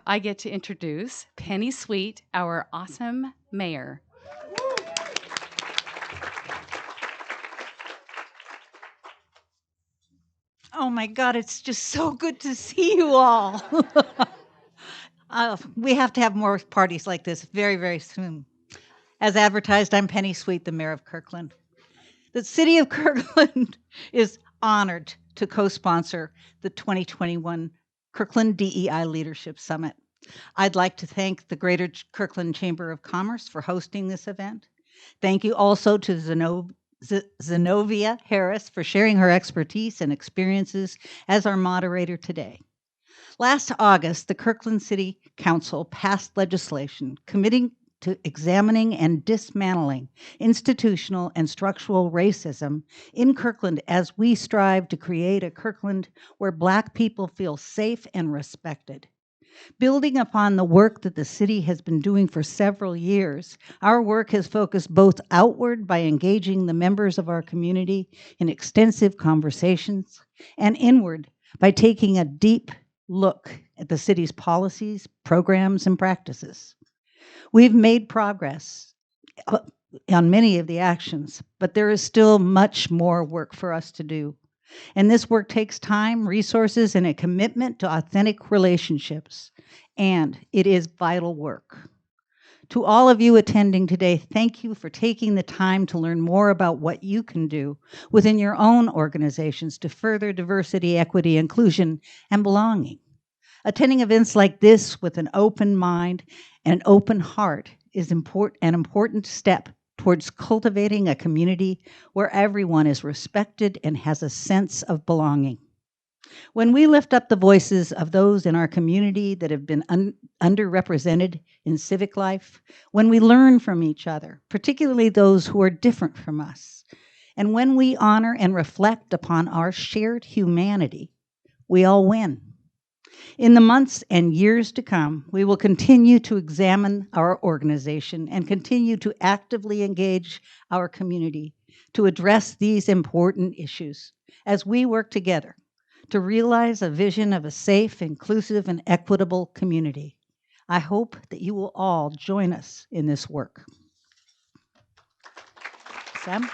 I get to introduce Penny Sweet, our awesome mayor. Oh my God, it's just so good to see you all. We have to have more parties like this very, very soon. As advertised, I'm Penny Sweet, the mayor of Kirkland. The city of Kirkland is honored to co-sponsor the 2021 Kirkland DEI Leadership Summit. I'd like to thank the Greater Kirkland Chamber of Commerce for hosting this event. Thank you also to Zenovia Harris for sharing her expertise and experiences as our moderator today. Last August, the Kirkland City Council passed legislation committing to examining and dismantling institutional and structural racism in Kirkland as we strive to create a Kirkland where Black people feel safe and respected. Building upon the work that the city has been doing for several years, our work has focused both outward by engaging the members of our community in extensive conversations, and inward by taking a deep look at the city's policies, programs, and practices. We've made progress on many of the actions, but there is still much more work for us to do. And this work takes time, resources, and a commitment to authentic relationships. And it is vital work. To all of you attending today, thank you for taking the time to learn more about what you can do within your own organizations to further diversity, equity, inclusion, and belonging. Attending events like this with an open mind and an open heart is an important step towards cultivating a community where everyone is respected and has a sense of belonging. When we lift up the voices of those in our community that have been underrepresented in civic life, when we learn from each other, particularly those who are different from us, and when we honor and reflect upon our shared humanity, we all win. In the months and years to come, we will continue to examine our organization and continue to actively engage our community to address these important issues as we work together to realize a vision of a safe, inclusive, and equitable community. I hope that you will all join us in this work. Sam?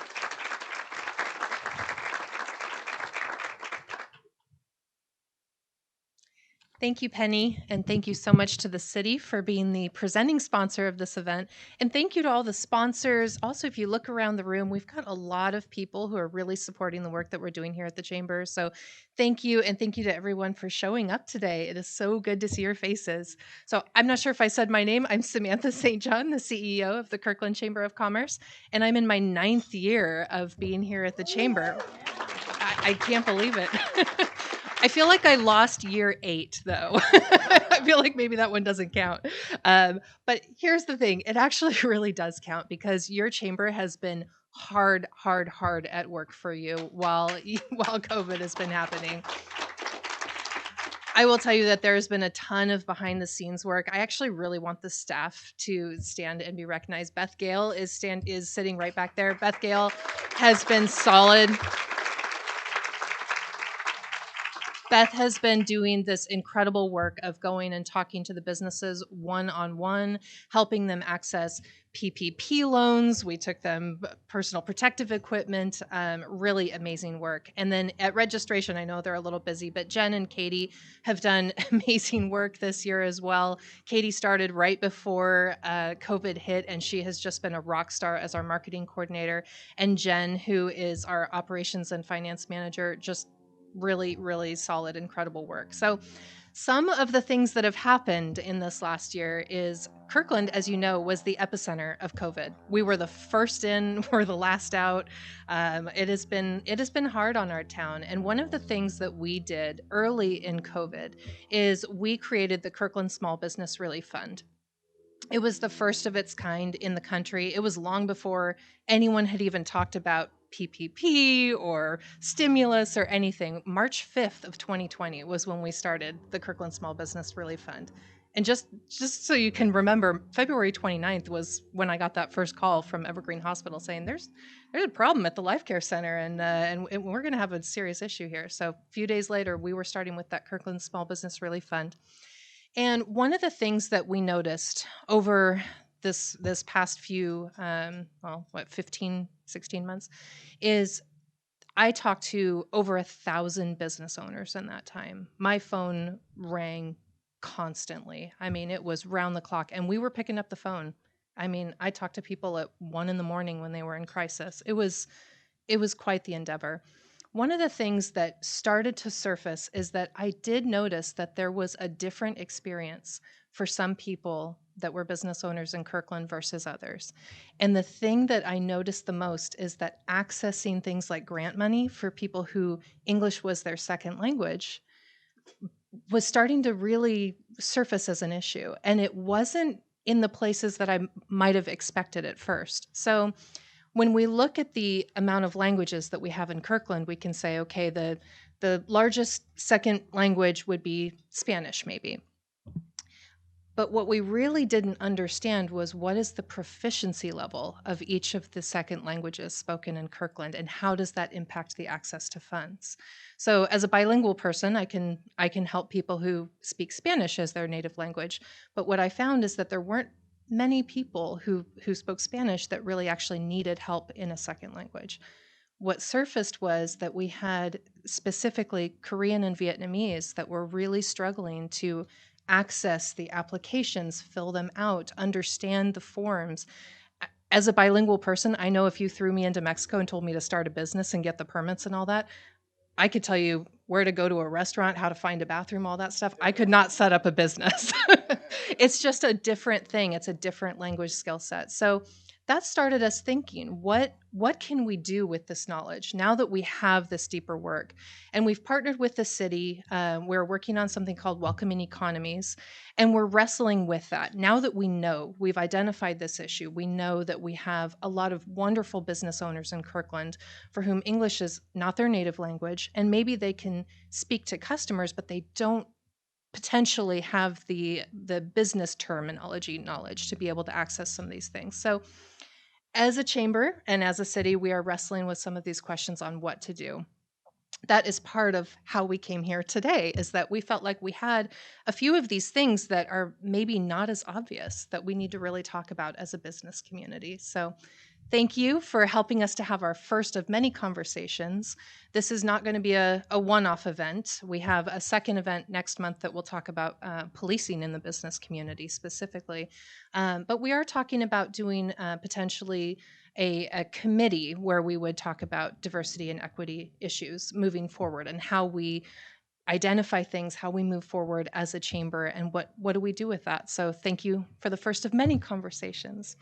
Thank you, Penny, and thank you so much to the city for being the presenting sponsor of this event. And thank you to all the sponsors. Also, if you look around the room, we've got a lot of people who are really supporting the work that we're doing here at the Chamber. So thank you, and thank you to everyone for showing up today. It is so good to see your faces. So I'm not sure if I said my name. I'm Samantha St. John, the CEO of the Kirkland Chamber of Commerce, and I'm in my 9th year of being here at the Chamber. I can't believe it. I feel like I lost year 8, though. I feel like maybe that one doesn't count. But here's the thing. It actually really does count because your chamber has been hard at work for you while COVID has been happening. I will tell you that there's been a ton of behind the scenes work. I actually really want the staff to stand and be recognized. Beth Gale is sitting right back there. Beth Gale has been solid. Beth has been doing this incredible work of going and talking to the businesses one-on-one, helping them access PPP loans. We took them personal protective equipment, really amazing work. And then at registration, I know they're a little busy, but Jen and Katie have done amazing work this year as well. Katie started right before COVID hit, and she has just been a rock star as our marketing coordinator. And Jen, who is our operations and finance manager, just really solid, incredible work. So some of the things that have happened in this last year is Kirkland, as you know, was the epicenter of COVID. We were the first in, we're the last out. It has been hard on our town. And one of the things that we did early in COVID is we created the Kirkland Small Business Relief Fund. It was the first of its kind in the country. It was long before anyone had even talked about PPP or stimulus or anything. March 5th of 2020 was when we started the Kirkland Small Business Relief Fund. And just so you can remember, February 29th was when I got that first call from Evergreen Hospital saying there's a problem at the Life Care Center and we're going to have a serious issue here. So a few days later, we were starting with that Kirkland Small Business Relief Fund. And one of the things that we noticed over this past few, 15, 16 months, is I talked to over 1,000 business owners in that time. My phone rang constantly. I mean, it was round the clock, and we were picking up the phone. I mean, I talked to people at 1 a.m. when they were in crisis. It was quite the endeavor. One of the things that started to surface is that I did notice that there was a different experience for some people that were business owners in Kirkland versus others. And the thing that I noticed the most is that accessing things like grant money for people who English was their second language was starting to really surface as an issue. And it wasn't in the places that I might have expected at first. So when we look at the amount of languages that we have in Kirkland, we can say, okay, the largest second language would be Spanish, maybe. But what we really didn't understand was what is the proficiency level of each of the second languages spoken in Kirkland, and how does that impact the access to funds? So as a bilingual person, I can help people who speak Spanish as their native language. But what I found is that there weren't many people who spoke Spanish that really actually needed help in a second language. What surfaced was that we had specifically Korean and Vietnamese that were really struggling to access the applications, fill them out, understand the forms. As a bilingual person, I know if you threw me into Mexico and told me to start a business and get the permits and all that, I could tell you where to go to a restaurant, how to find a bathroom, all that stuff. I could not set up a business. It's just a different thing. It's a different language skill set. So that started us thinking, what can we do with this knowledge now that we have this deeper work? And we've partnered with the city. We're working on something called Welcoming Economies, and we're wrestling with that. Now that we know, we've identified this issue, we know that we have a lot of wonderful business owners in Kirkland for whom English is not their native language, and maybe they can speak to customers, but they don't potentially have the business terminology knowledge to be able to access some of these things. So as a chamber and as a city, we are wrestling with some of these questions on what to do. That is part of how we came here today, is that we felt like we had a few of these things that are maybe not as obvious that we need to really talk about as a business community. So thank you for helping us to have our first of many conversations. This is not going to be a one-off event. We have a second event next month that we'll talk about policing in the business community specifically. But we are talking about doing potentially a committee where we would talk about diversity and equity issues moving forward, and how we identify things, how we move forward as a chamber, and what do we do with that. So thank you for the first of many conversations.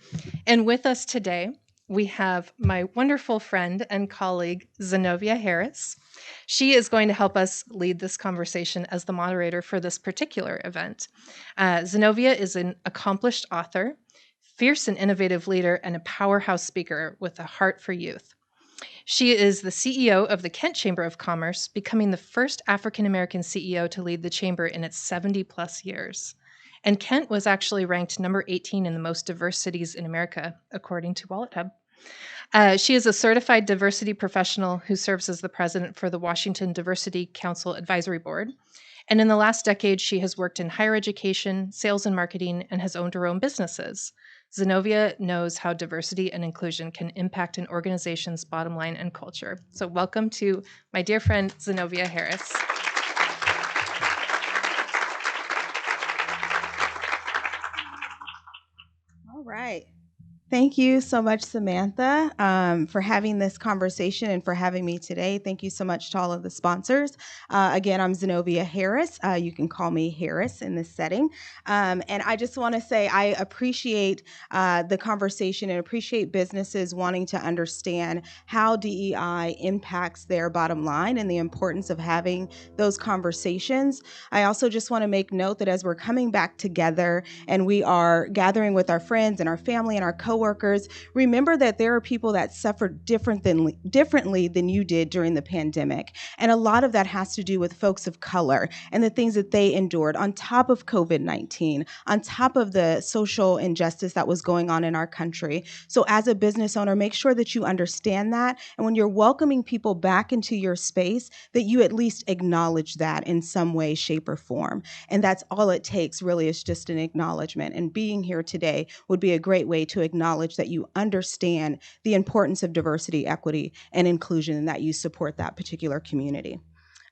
And with us today, we have my wonderful friend and colleague, Zenovia Harris. She is going to help us lead this conversation as the moderator for this particular event. Zenovia is an accomplished author, fierce and innovative leader, and a powerhouse speaker with a heart for youth. She is the CEO of the Kent Chamber of Commerce, becoming the first African-American CEO to lead the chamber in its 70-plus years. And Kent was actually ranked number 18 in the most diverse cities in America, according to Wallet Hub. She is a certified diversity professional who serves as the president for the Washington Diversity Council Advisory Board. And in the last decade, she has worked in higher education, sales and marketing, and has owned her own businesses. Zenovia knows how diversity and inclusion can impact an organization's bottom line and culture. So welcome to my dear friend, Zenovia Harris. All right. Thank you so much, Samantha, for having this conversation and for having me today. Thank you so much to all of the sponsors. Again, I'm Zenovia Harris. You can call me Harris in this setting. And I just want to say I appreciate the conversation and appreciate businesses wanting to understand how DEI impacts their bottom line and the importance of having those conversations. I also just want to make note that as we're coming back together and we are gathering with our friends and our family and our coworkers coworkers, remember that there are people that suffered differently than you did during the pandemic. And a lot of that has to do with folks of color and the things that they endured on top of COVID-19, on top of the social injustice that was going on in our country. So as a business owner, make sure that you understand that. And when you're welcoming people back into your space, that you at least acknowledge that in some way, shape, or form. And that's all it takes, really, is just an acknowledgement. And being here today would be a great way to acknowledge that you understand the importance of diversity, equity, and inclusion, and that you support that particular community.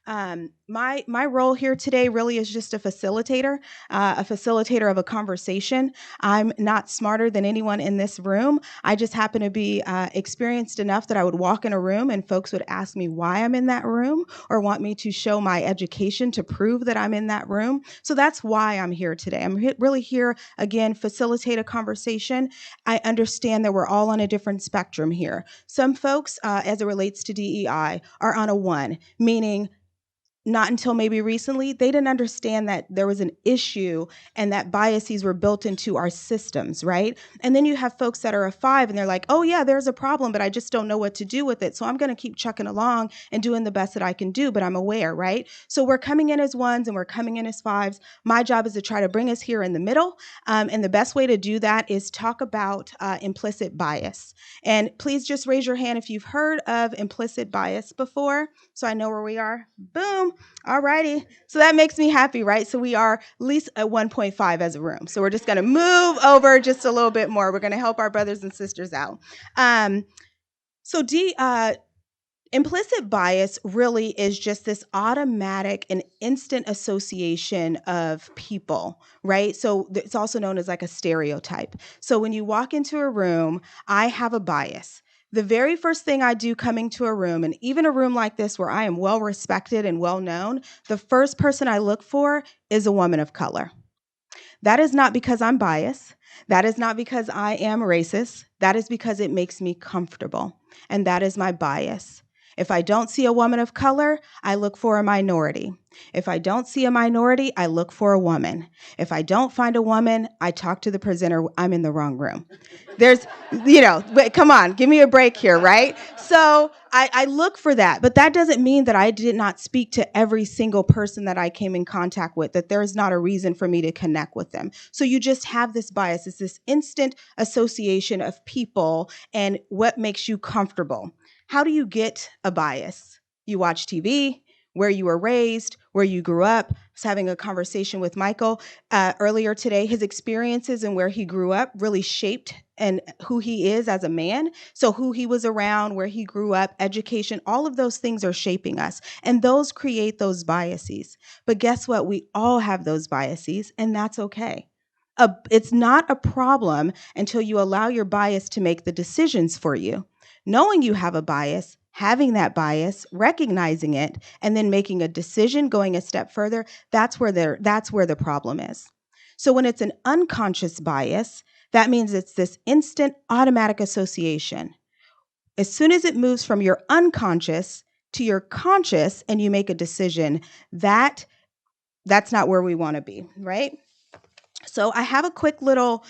My role here today really is just a facilitator of a conversation. I'm not smarter than anyone in this room. I just happen to be experienced enough that I would walk in a room and folks would ask me why I'm in that room or want me to show my education to prove that I'm in that room. So that's why I'm here today. I'm really here, again, facilitate a conversation. I understand that we're all on a different spectrum here. Some folks, as it relates to DEI, are on a 1, meaning not until maybe recently, they didn't understand that there was an issue and that biases were built into our systems, right? And then you have folks that are a 5 and they're like, oh yeah, there's a problem, but I just don't know what to do with it. So I'm going to keep chucking along and doing the best that I can do, but I'm aware, right? So we're coming in as 1s and we're coming in as 5s. My job is to try to bring us here in the middle. And the best way to do that is talk about implicit bias. And please just raise your hand if you've heard of implicit bias before, so I know where we are. Boom. All righty. So that makes me happy, right? So we are at least at 1.5 as a room. So we're just going to move over just a little bit more. We're going to help our brothers and sisters out. Implicit bias really is just this automatic and instant association of people, right? So it's also known as like a stereotype. So when you walk into a room, I have a bias. The very first thing I do coming to a room, and even a room like this where I am well respected and well known, the first person I look for is a woman of color. That is not because I'm biased. That is not because I am racist. That is because it makes me comfortable. And that is my bias. If I don't see a woman of color, I look for a minority. If I don't see a minority, I look for a woman. If I don't find a woman, I talk to the presenter. I'm in the wrong room. There's, but come on, give me a break here, right? So I look for that, but that doesn't mean that I did not speak to every single person that I came in contact with, that there is not a reason for me to connect with them. So you just have this bias. It's this instant association of people and what makes you comfortable. How do you get a bias? You watch TV, where you were raised, where you grew up. I was having a conversation with Michael earlier today. His experiences and where he grew up really shaped and who he is as a man. So who he was around, where he grew up, education, all of those things are shaping us. And those create those biases. But guess what? We all have those biases, and that's okay. It's not a problem until you allow your bias to make the decisions for you. Knowing you have a bias, having that bias, recognizing it, and then making a decision, going a step further, that's where the problem is. So when it's an unconscious bias, that means it's this instant automatic association. As soon as it moves from your unconscious to your conscious and you make a decision, that's not where we want to be, right? So I have a quick little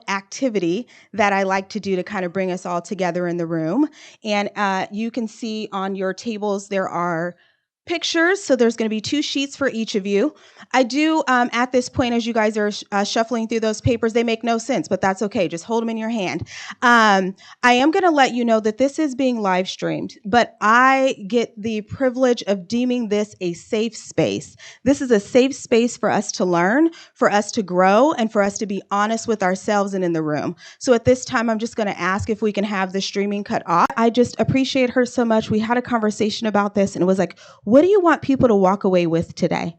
activity that I like to do to kind of bring us all together in the room. And you can see on your tables there are pictures. So there's going to be 2 sheets for each of you. I do, at this point, as you guys are shuffling through those papers, they make no sense, but that's okay. Just hold them in your hand. I am going to let you know that this is being live streamed, but I get the privilege of deeming this a safe space. This is a safe space for us to learn, for us to grow, and for us to be honest with ourselves and in the room. So at this time, I'm just going to ask if we can have the streaming cut off. I just appreciate her so much. We had a conversation about this, and it was like, what do you want people to walk away with today?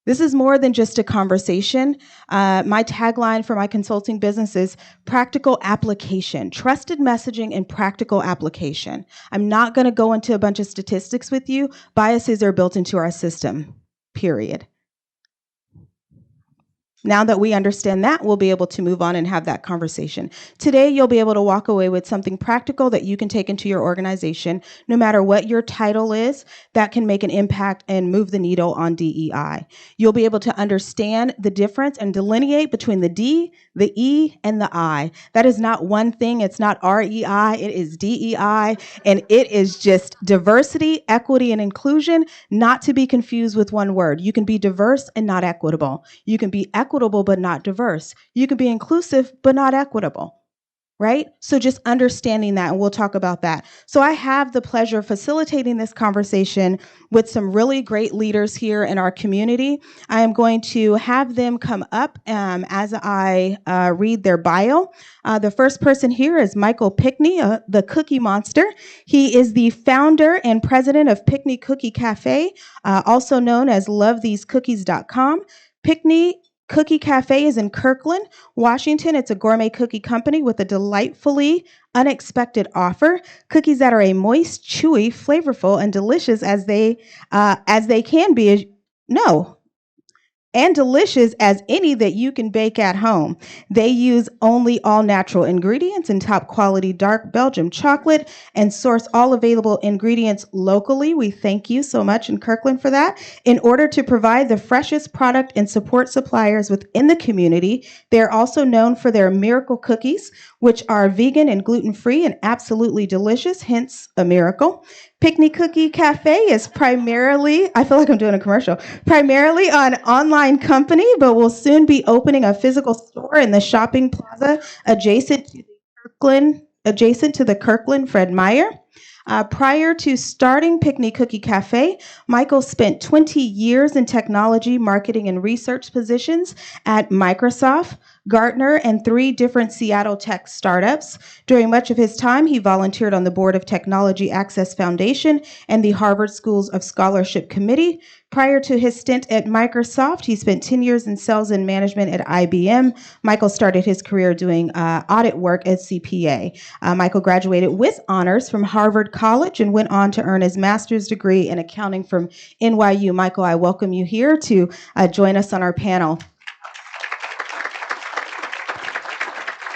This is more than just a conversation. My tagline for my consulting business is practical application, trusted messaging and practical application. I'm not going to go into a bunch of statistics with you. Biases are built into our system, period. Now that we understand that, we'll be able to move on and have that conversation. Today, you'll be able to walk away with something practical that you can take into your organization, no matter what your title is, that can make an impact and move the needle on DEI. You'll be able to understand the difference and delineate between the D, the E, and the I. That is not one thing. It's not REI. It is DEI, and it is just diversity, equity, and inclusion, not to be confused with one word. You can be diverse and not equitable. You can be equitable but not diverse. You can be inclusive but not equitable, right? So just understanding that, and we'll talk about that. So I have the pleasure of facilitating this conversation with some really great leaders here in our community. I am going to have them come up as I read their bio. The first person here is Michael Pickney, the Cookie Monster. He is the founder and president of Pickney Cookie Cafe, also known as LoveTheseCookies.com. Pickney Cookie Cafe is in Kirkland, Washington. It's a gourmet cookie company with a delightfully unexpected offer. Cookies that are a moist, chewy, flavorful, and delicious as they can be. And delicious as any that you can bake at home. They use only all natural ingredients and top quality dark Belgium chocolate and source all available ingredients locally. We thank you so much in Kirkland for that. In order to provide the freshest product and support suppliers within the community, they're also known for their miracle cookies, which are vegan and gluten-free and absolutely delicious, hence a miracle. Pickney Cookie Cafe is primarily, I feel like I'm doing a commercial, primarily an online company, but will soon be opening a physical store in the shopping plaza adjacent to the Kirkland Fred Meyer. Prior to starting Pickney Cookie Cafe, Michael spent 20 years in technology, marketing, and research positions at Microsoft, Gartner, and 3 different Seattle tech startups. During much of his time, he volunteered on the board of Technology Access Foundation and the Harvard Schools of Scholarship Committee. Prior to his stint at Microsoft, he spent 10 years in sales and management at IBM. Michael started his career doing audit work at CPA. Michael graduated with honors from Harvard College and went on to earn his master's degree in accounting from NYU. Michael, I welcome you here to join us on our panel.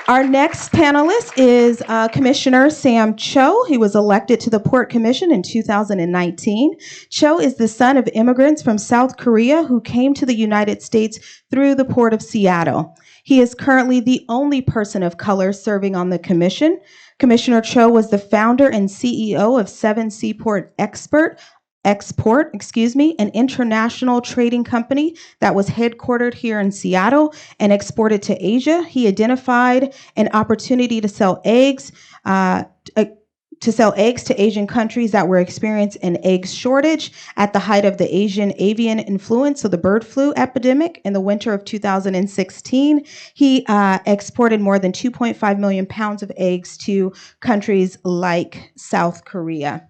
Our next panelist is Commissioner Sam Cho. He was elected to the Port Commission in 2019. Cho is the son of immigrants from South Korea who came to the United States through the Port of Seattle. He is currently the only person of color serving on the commission. Commissioner Cho was the founder and CEO of 7 Seaport Export, an international trading company that was headquartered here in Seattle and exported to Asia. He identified an opportunity to sell eggs to Asian countries that were experiencing an egg shortage at the height of the Asian avian influenza, so the bird flu epidemic in the winter of 2016. He exported more than 2.5 million pounds of eggs to countries like South Korea.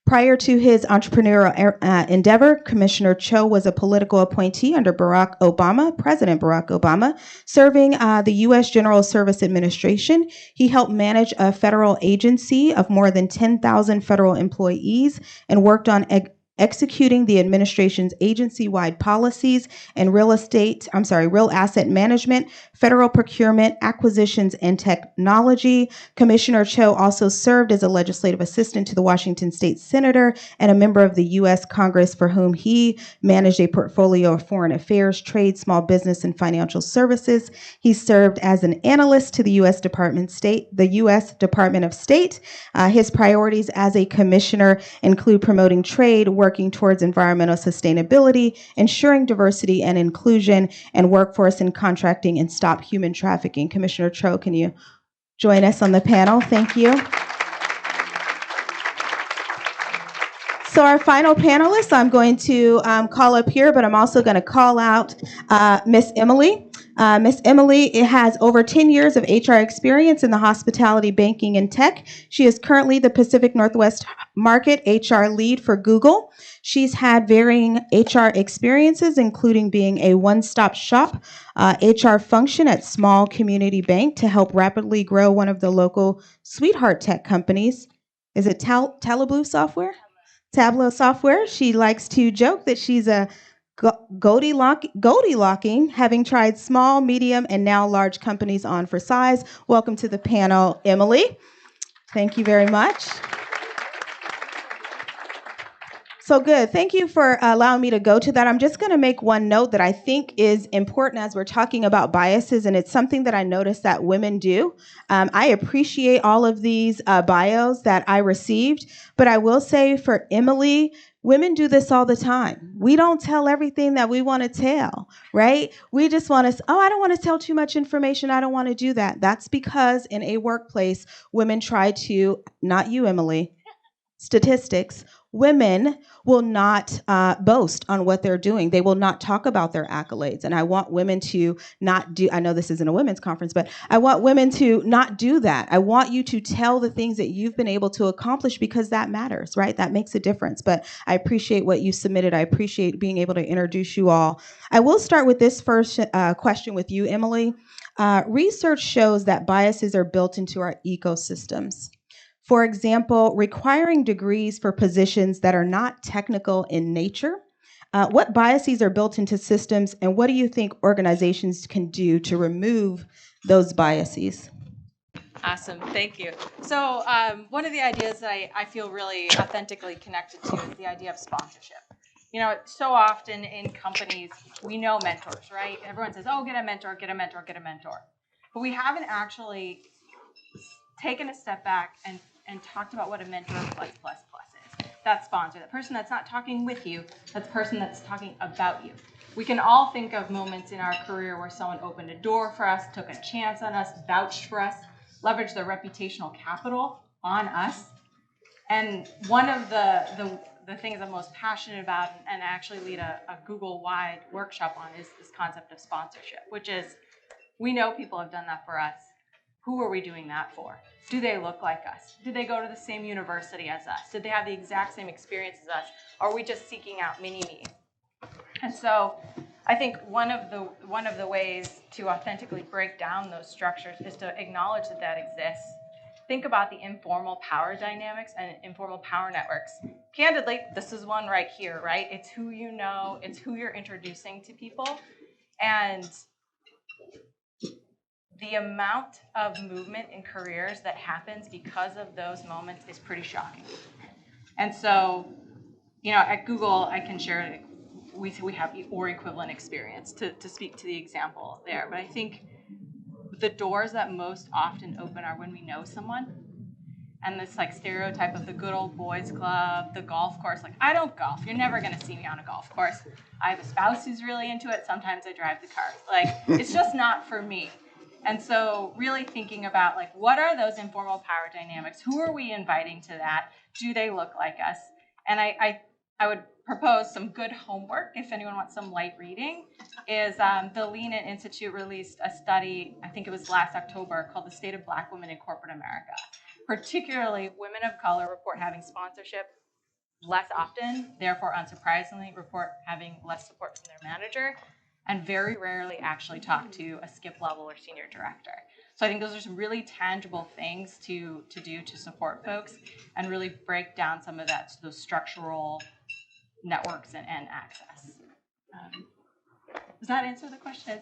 Prior to his entrepreneurial endeavor, Commissioner Cho was a political appointee under President Barack Obama, serving the U.S. General Service Administration. He helped manage a federal agency of more than 10,000 federal employees and worked on executing the administration's agency-wide policies and real asset management, federal procurement, acquisitions, and technology. Commissioner Cho also served as a legislative assistant to the Washington State Senator and a member of the U.S. Congress, for whom he managed a portfolio of foreign affairs, trade, small business, and financial services. He served as an analyst to the U.S. Department of State. His priorities as a commissioner include promoting trade, working towards environmental sustainability, ensuring diversity and inclusion, and workforce and contracting, and stop human trafficking. Commissioner Cho, can you join us on the panel? Thank you. So our final panelist, I'm going to call up here, but I'm also going to call out Miss Emily. Miss Emily has over 10 years of HR experience in the hospitality, banking, and tech. She is currently the Pacific Northwest Market HR lead for Google. She's had varying HR experiences, including being a one-stop shop HR function at small community bank to help rapidly grow one of the local sweetheart tech companies. Is it Tableau software? Tableau software. She likes to joke that she's a Goldilocking, having tried small, medium, and now large companies on for size. Welcome to the panel, Emily. Thank you very much. So good. Thank you for allowing me to go to that. I'm just going to make one note that I think is important as we're talking about biases, and it's something that I noticed that women do. I appreciate all of these bios that I received, but I will say for Emily, women do this all the time. We don't tell everything that we want to tell, right? We just want to, I don't want to tell too much information. I don't want to do that. That's because in a workplace, women try to, not you, Emily, statistics, women will not boast on what they're doing. They will not talk about their accolades. And I want women to not do, I know this isn't a women's conference, but I want women to not do that. I want you to tell the things that you've been able to accomplish because that matters, right? That makes a difference. But I appreciate what you submitted. I appreciate being able to introduce you all. I will start with this first question with you, Emily. Research shows that biases are built into our ecosystems. For example, requiring degrees for positions that are not technical in nature. What biases are built into systems, and what do you think organizations can do to remove those biases? Awesome, thank you. So one of the ideas that I feel really authentically connected to is the idea of sponsorship. You know, so often in companies, we know mentors, right? Everyone says, oh, get a mentor, get a mentor, get a mentor. But we haven't actually taken a step back and talked about what a mentor plus is. That sponsor, that person that's not talking with you, that's the person that's talking about you. We can all think of moments in our career where someone opened a door for us, took a chance on us, vouched for us, leveraged their reputational capital on us. And one of the things I'm most passionate about and actually lead a Google-wide workshop on is this concept of sponsorship, which is we know people have done that for us. Who are we doing that for? Do they look like us? Did they go to the same university as us? Did they have the exact same experience as us? Or are we just seeking out mini-me? And so I think one of the ways to authentically break down those structures is to acknowledge that exists. Think about the informal power dynamics and informal power networks. Candidly, this is one right here, right? It's who you know, it's who you're introducing to people. And the amount of movement in careers that happens because of those moments is pretty shocking. And so, you know, at Google, I can share, we have or equivalent experience to speak to the example there. But I think the doors that most often open are when we know someone. And this like stereotype of the good old boys club, the golf course, like I don't golf. You're never gonna see me on a golf course. I have a spouse who's really into it. Sometimes I drive the car. Like it's just not for me. And so really thinking about like, what are those informal power dynamics? Who are we inviting to that? Do they look like us? And I would propose some good homework, if anyone wants some light reading, is the Lean In Institute released a study, I think it was last October, called The State of Black Women in Corporate America. Particularly women of color report having sponsorship less often, therefore unsurprisingly report having less support from their manager, and very rarely actually talk to a skip level or senior director. So I think those are some really tangible things to do to support folks and really break down some of those structural networks and access. Does that answer the question?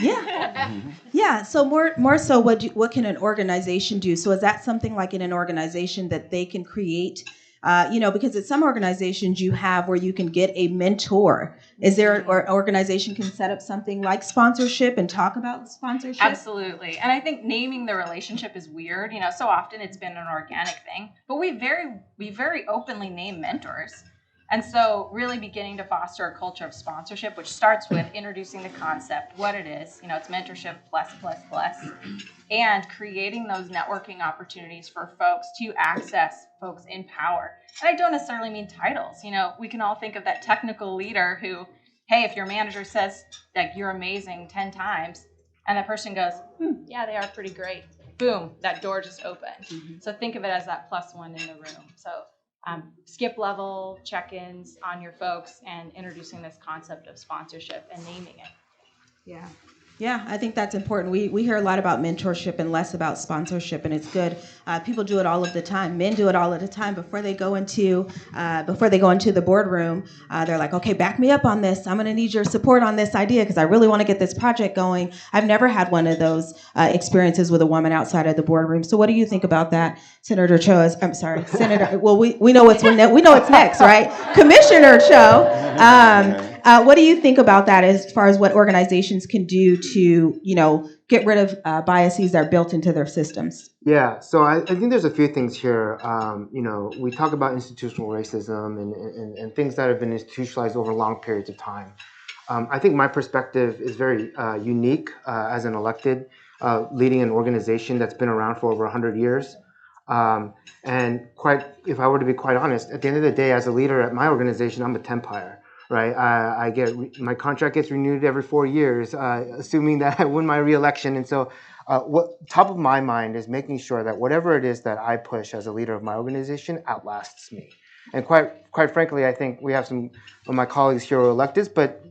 Yeah. Yeah. So more so, what can an organization do? So is that something like in an organization that they can create? Because at some organizations you have where you can get a mentor. Is there or organization can set up something like sponsorship and talk about sponsorship? Absolutely. And I think naming the relationship is weird. You know, so often it's been an organic thing, but we very openly name mentors. And so really beginning to foster a culture of sponsorship, which starts with introducing the concept, what it is, you know, it's mentorship plus, and creating those networking opportunities for folks to access folks in power. And I don't necessarily mean titles. You know, we can all think of that technical leader who, hey, if your manager says that you're amazing 10 times, and the person goes, yeah, they are pretty great. Boom, that door just opened. Mm-hmm. So think of it as that +1 in the room. So skip level check-ins on your folks and introducing this concept of sponsorship and naming it. Yeah. Yeah, I think that's important. We hear a lot about mentorship and less about sponsorship, and it's good. People do it all of the time. Men do it all of the time before they go into the boardroom. They're like, okay, back me up on this. I'm going to need your support on this idea because I really want to get this project going. I've never had one of those experiences with a woman outside of the boardroom. So what do you think about that, Senator Cho? I'm sorry, Senator. Well, we know what's next, right? Commissioner Cho. What do you think about that as far as what organizations can do to, get rid of biases that are built into their systems? Yeah, so I think there's a few things here. We talk about institutional racism and things that have been institutionalized over long periods of time. I think my perspective is very unique as an elected, leading an organization that's been around for over 100 years. And if I were to be quite honest, at the end of the day, as a leader at my organization, I'm a tempire. Right, my contract gets renewed every 4 years, assuming that I win my reelection. And so, what top of my mind is making sure that whatever it is that I push as a leader of my organization outlasts me. And quite frankly, I think we have some of my colleagues here who are electeds, but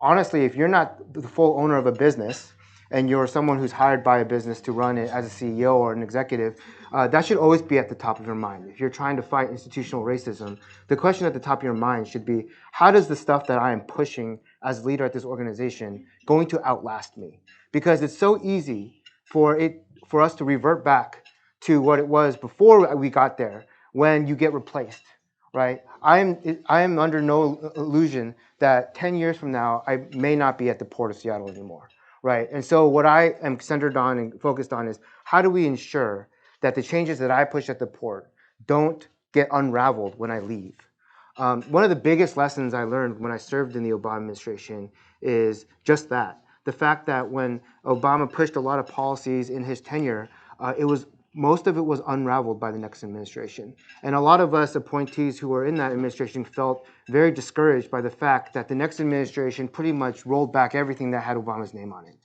honestly, if you're not the full owner of a business and you're someone who's hired by a business to run it as a CEO or an executive, that should always be at the top of your mind. If you're trying to fight institutional racism, the question at the top of your mind should be, how does the stuff that I am pushing as leader at this organization going to outlast me? Because it's so easy for us to revert back to what it was before we got there when you get replaced, right? I am under no illusion that 10 years from now, I may not be at the Port of Seattle anymore, right? And so what I am centered on and focused on is, how do we ensure that the changes that I push at the port don't get unraveled when I leave? One of the biggest lessons I learned when I served in the Obama administration is just that. The fact that when Obama pushed a lot of policies in his tenure, most of it was unraveled by the next administration. And a lot of us appointees who were in that administration felt very discouraged by the fact that the next administration pretty much rolled back everything that had Obama's name on it.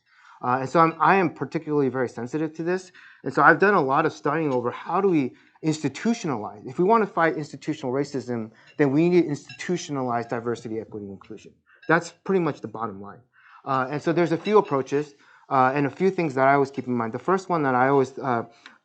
And so I am particularly very sensitive to this. And so I've done a lot of studying over how do we institutionalize. If we want to fight institutional racism, then we need to institutionalize diversity, equity, and inclusion. That's pretty much the bottom line. And so there's a few approaches and a few things that I always keep in mind. The first one that I always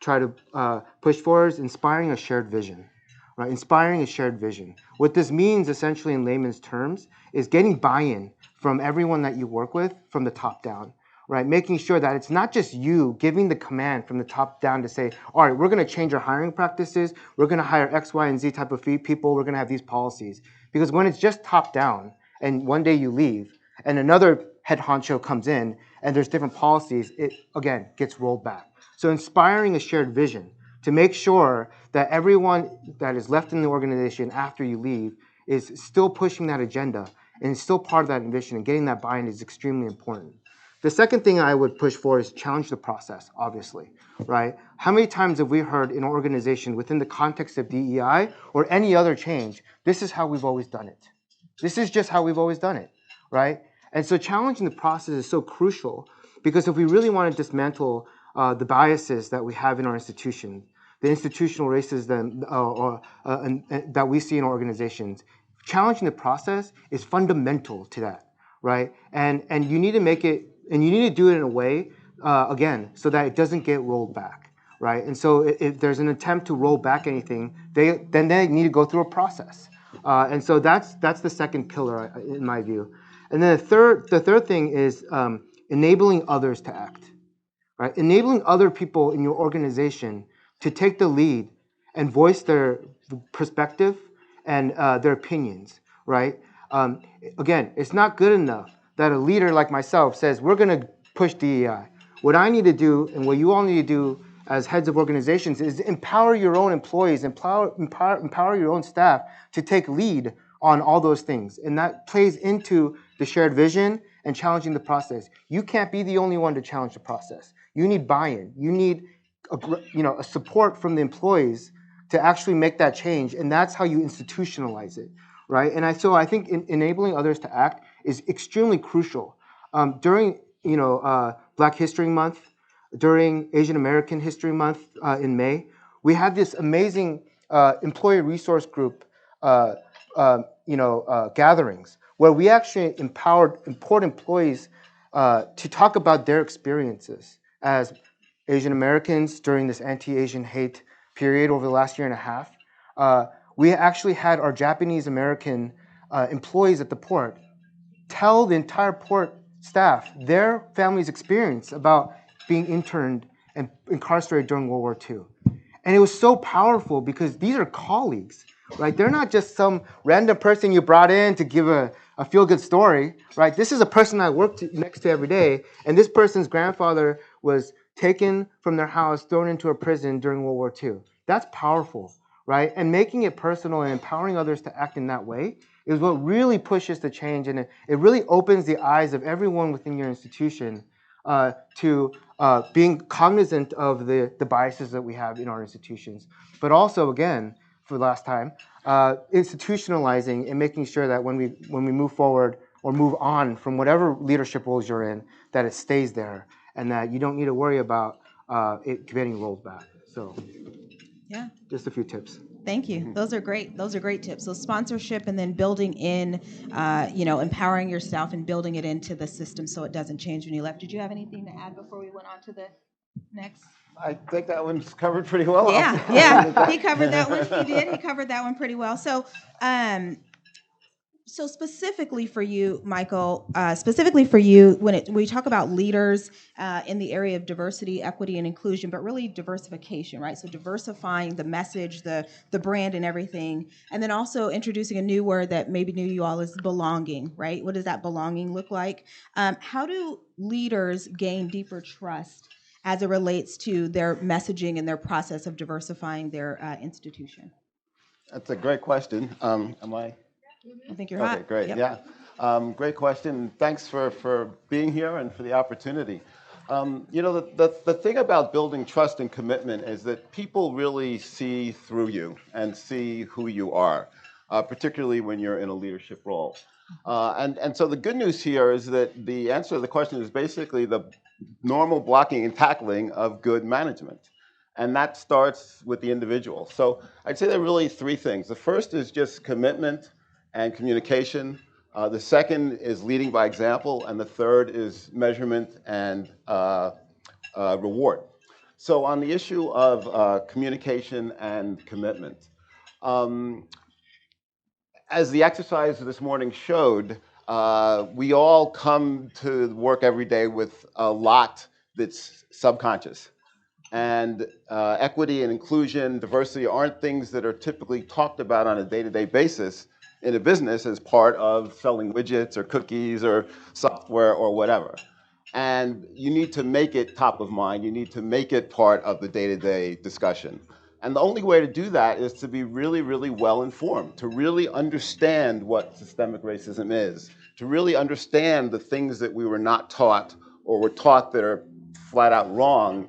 try to push for is inspiring a shared vision. Right? Inspiring a shared vision. What this means essentially in layman's terms is getting buy-in from everyone that you work with from the top down. Right, making sure that it's not just you giving the command from the top down to say, all right, we're going to change our hiring practices. We're going to hire X, Y, and Z type of people. We're going to have these policies. Because when it's just top down and one day you leave and another head honcho comes in and there's different policies, it, again, gets rolled back. So inspiring a shared vision to make sure that everyone that is left in the organization after you leave is still pushing that agenda and is still part of that vision, and getting that buy-in is extremely important. The second thing I would push for is challenge the process, obviously, right? How many times have we heard in an organization within the context of DEI or any other change, this is how we've always done it. This is just how we've always done it, right? And so challenging the process is so crucial, because if we really want to dismantle the biases that we have in our institution, the institutional racism that we see in organizations, challenging the process is fundamental to that, right? And you need to make it, and you need to do it in a way, again, so that it doesn't get rolled back, right? And so if there's an attempt to roll back anything, then they need to go through a process. And so that's the second pillar in my view. And then the third thing is enabling others to act, right? Enabling other people in your organization to take the lead and voice their perspective and their opinions, right? Again, it's not good enough that a leader like myself says, we're going to push DEI. What I need to do, and what you all need to do as heads of organizations, is empower your own employees, empower your own staff to take lead on all those things. And that plays into the shared vision and challenging the process. You can't be the only one to challenge the process. You need buy-in. You need a support from the employees to actually make that change, and that's how you institutionalize it, right? And so I think enabling others to act is extremely crucial. During Black History Month, during Asian American History Month in May, we had this amazing employee resource group gatherings where we actually empowered employees to talk about their experiences as Asian Americans during this anti-Asian hate period over the last year and a half. We actually had our Japanese American employees at the port tell the entire port staff their family's experience about being interned and incarcerated during World War II. And it was so powerful because these are colleagues, right? They're not just some random person you brought in to give a feel-good story, right? This is a person I work next to every day, and this person's grandfather was taken from their house, thrown into a prison during World War II. That's powerful, right? And making it personal and empowering others to act in that way is what really pushes the change, and it really opens the eyes of everyone within your institution to being cognizant of the biases that we have in our institutions. But also, again, for the last time, institutionalizing and making sure that when we move forward or move on from whatever leadership roles you're in, that it stays there and that you don't need to worry about it getting rolled back. So, Yeah. just a few tips. Thank you. Those are great. Those are great tips. So sponsorship and then building in, empowering your staff and building it into the system so it doesn't change when you left. Did you have anything to add before we went on to the next? I think that one's covered pretty well. Yeah. He covered that one. He did. He covered that one pretty well. So, so specifically for you, Michael, when we talk about leaders in the area of diversity, equity, and inclusion, but really diversification, right? So diversifying the message, the brand, and everything, and then also introducing a new word that maybe new to you all is belonging, right? What does that belonging look like? How do leaders gain deeper trust as it relates to their messaging and their process of diversifying their institution? That's a great question. Am I? I think you're hot. Okay, great. Yep. Yeah. Great question. Thanks for being here and for the opportunity. The thing about building trust and commitment is that people really see through you and see who you are, particularly when you're in a leadership role. And so the good news here is that the answer to the question is basically the normal blocking and tackling of good management. And that starts with the individual. So I'd say there are really three things. The first is just commitment and communication. The second is leading by example. And the third is measurement and reward. So on the issue of communication and commitment, as the exercise this morning showed, we all come to work every day with a lot that's subconscious. And equity and inclusion, diversity aren't things that are typically talked about on a day-to-day basis in a business as part of selling widgets or cookies or software or whatever. And you need to make it top of mind. You need to make it part of the day-to-day discussion. And the only way to do that is to be really, really well informed, to really understand what systemic racism is, to really understand the things that we were not taught or were taught that are flat out wrong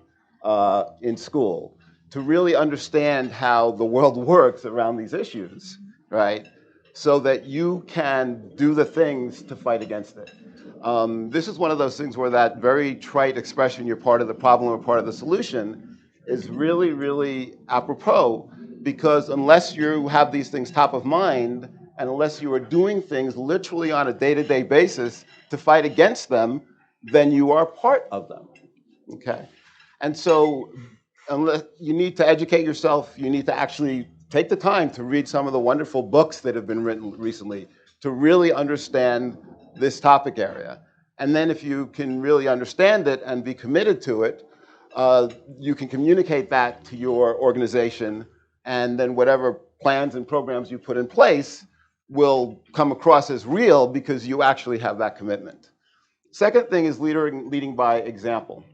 in school, to really understand how the world works around these issues, right? So that you can do the things to fight against it. This is one of those things where that very trite expression, you're part of the problem or part of the solution, is really, really apropos, because unless you have these things top of mind, and unless you are doing things literally on a day-to-day basis to fight against them, then you are part of them, okay? And so unless you need to educate yourself, you need to actually take the time to read some of the wonderful books that have been written recently to really understand this topic area. And then if you can really understand it and be committed to it, you can communicate that to your organization, and then whatever plans and programs you put in place will come across as real because you actually have that commitment. Second thing is leading by example.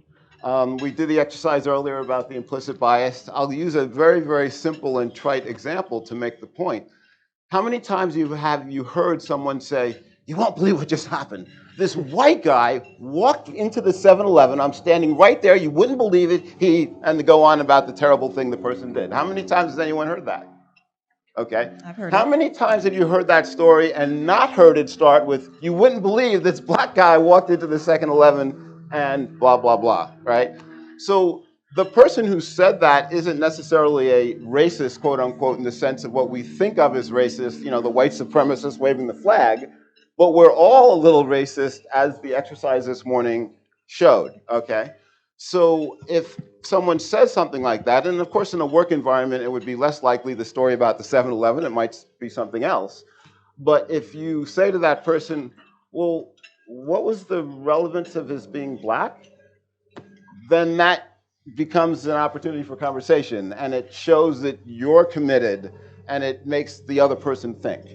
We did the exercise earlier about the implicit bias. I'll use a very, very simple and trite example to make the point. How many times have you heard someone say, "You won't believe what just happened. This white guy walked into the 7-Eleven. I'm standing right there. You wouldn't believe it. And to go on about the terrible thing the person did." How many times has anyone heard that? Okay. I've heard How many times have you heard that story and not heard it start with, "You wouldn't believe this black guy walked into the 2-Eleven and blah, blah, blah," right? So the person who said that isn't necessarily a racist, quote unquote, in the sense of what we think of as racist, the white supremacist waving the flag. but we're all a little racist, as the exercise this morning showed, okay? So if someone says something like that, and of course in a work environment, it would be less likely the story about the 7-Eleven, it might be something else. But if you say to that person, well, what was the relevance of his being black? Then that becomes an opportunity for conversation, and it shows that you're committed, and it makes the other person think.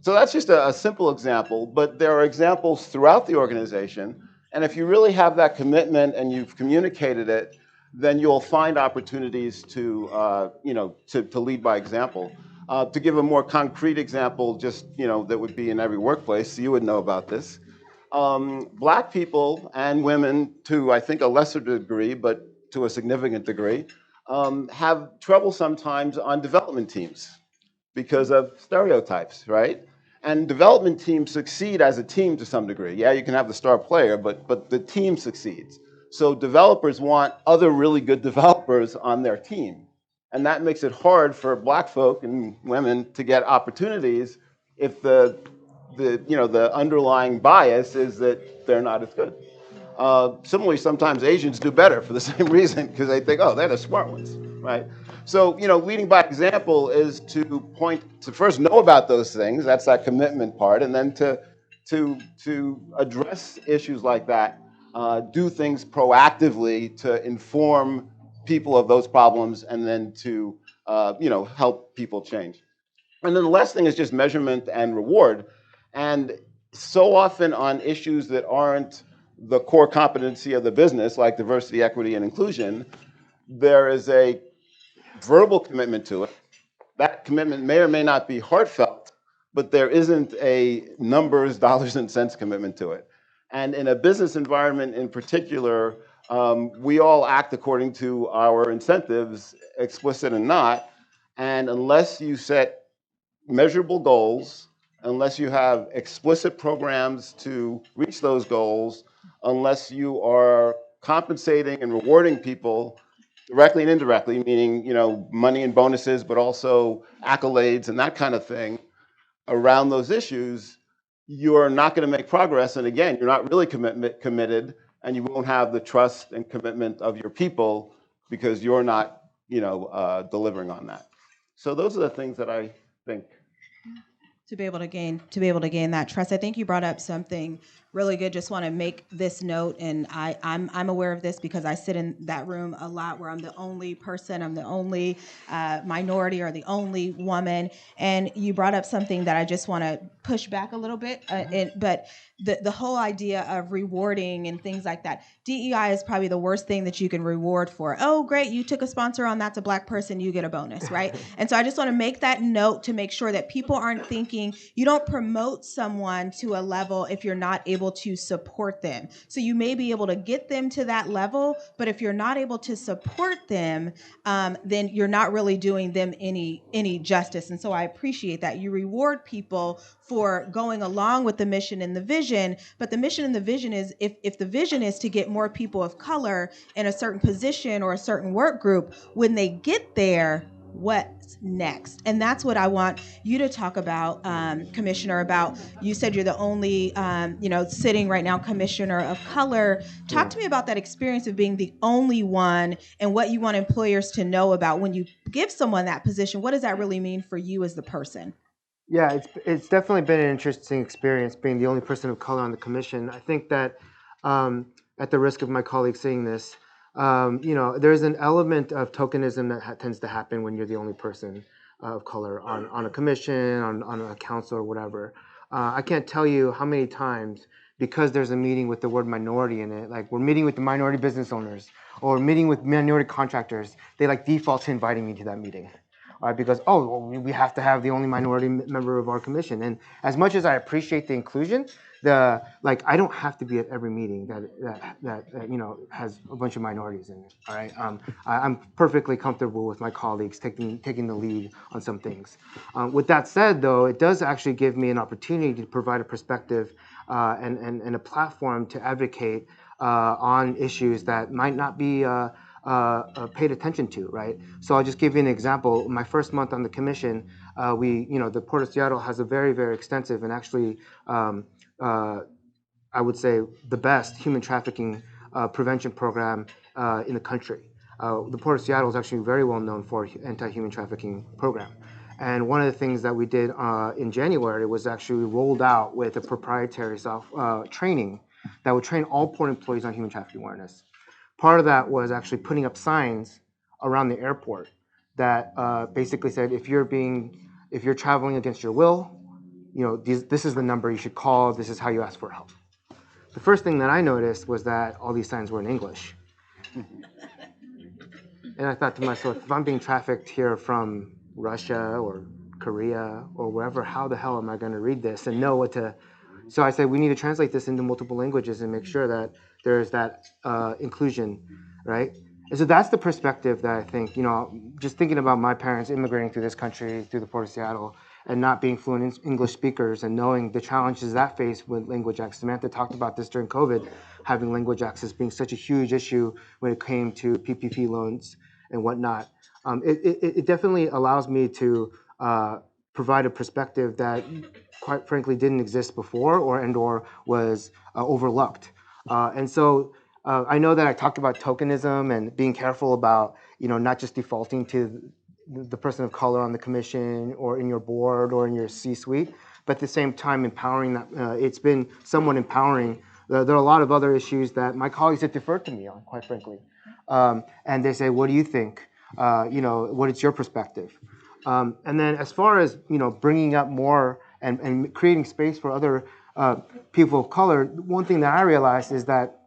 So that's just a simple example, but there are examples throughout the organization, and if you really have that commitment and you've communicated it, then you'll find opportunities to, to lead by example. To give a more concrete example, just, that would be in every workplace, so you would know about this. Black people and women, to I think a lesser degree, but to a significant degree, have trouble sometimes on development teams because of stereotypes, right? And development teams succeed as a team to some degree. Yeah, you can have the star player, but the team succeeds. So developers want other really good developers on their team. And that makes it hard for black folk and women to get opportunities if the underlying bias is that they're not as good. Similarly, sometimes Asians do better for the same reason, because they think, oh, they're the smart ones, right? So, leading by example is to first know about those things, that's that commitment part, and then to address issues like that, do things proactively to inform people of those problems, and then to, help people change. And then the last thing is just measurement and reward. And so often on issues that aren't the core competency of the business, like diversity, equity, and inclusion, there is a verbal commitment to it. That commitment may or may not be heartfelt, but there isn't a numbers, dollars, and cents commitment to it. And in a business environment in particular, we all act according to our incentives, explicit and not. And unless you set measurable goals, unless you have explicit programs to reach those goals, unless you are compensating and rewarding people directly and indirectly, meaning money and bonuses, but also accolades and that kind of thing around those issues, you're not going to make progress. And again, you're not really committed, and you won't have the trust and commitment of your people because you're not delivering on that. So those are the things that I think. To be able to gain that trust. I think you brought up something really good. Just want to make this note, and I'm aware of this because I sit in that room a lot where I'm the only person, I'm the only minority or the only woman. And you brought up something that I just want to push back a little bit. But the whole idea of rewarding and things like that, DEI is probably the worst thing that you can reward for. Oh, great, you took a sponsor on, that's a black person, you get a bonus, right? And so I just want to make that note to make sure that people aren't thinking you don't promote someone to a level if you're not able to support them. So you may be able to get them to that level, but if you're not able to support them, then you're not really doing them any justice. And so I appreciate that. You reward people for going along with the mission and the vision, but the mission and the vision is, if the vision is to get more people of color in a certain position or a certain work group, when they get there, what's next? And that's what I want you to talk about, Commissioner, about. You said you're the only, sitting right now commissioner of color. Talk to me about that experience of being the only one and what you want employers to know about when you give someone that position. What does that really mean for you as the person? Yeah, it's definitely been an interesting experience being the only person of color on the commission. I think that, at the risk of my colleagues saying this, there's an element of tokenism that tends to happen when you're the only person of color on a commission, on a council or whatever. I can't tell you how many times, because there's a meeting with the word minority in it, like we're meeting with the minority business owners or meeting with minority contractors, they default to inviting me to that meeting. Because we have to have the only minority member of our commission. And as much as I appreciate the inclusion, I don't have to be at every meeting that has a bunch of minorities in it. All right, I'm perfectly comfortable with my colleagues taking the lead on some things. With that said, though, it does actually give me an opportunity to provide a perspective and a platform to advocate on issues that might not be paid attention to, right? So I'll just give you an example. My first month on the commission, the Port of Seattle has a very, very extensive and actually I would say, the best human trafficking prevention program in the country. The Port of Seattle is actually very well known for anti-human trafficking program. And one of the things that we did in January was actually rolled out with a proprietary training that would train all port employees on human trafficking awareness. Part of that was actually putting up signs around the airport that basically said, if you're traveling against your will, this is the number you should call. This is how you ask for help. The first thing that I noticed was that all these signs were in English. And I thought to myself, if I'm being trafficked here from Russia or Korea or wherever, how the hell am I going to read this and know what to? So I said, we need to translate this into multiple languages and make sure that there is that inclusion, right? And so that's the perspective that I think, just thinking about my parents immigrating through this country, through the Port of Seattle, and not being fluent English speakers and knowing the challenges that face with language access. Samantha talked about this during COVID, having language access being such a huge issue when it came to PPP loans and whatnot. It definitely allows me to provide a perspective that, quite frankly, didn't exist before or was overlooked. And so I know that I talked about tokenism and being careful about, not just defaulting to the person of color on the commission or in your board or in your C-suite, but at the same time empowering that. It's been somewhat empowering. There are a lot of other issues that my colleagues have deferred to me on, quite frankly. And they say, what do you think? What is your perspective? And then as far as, bringing up more and creating space for other people of color, one thing that I realized is that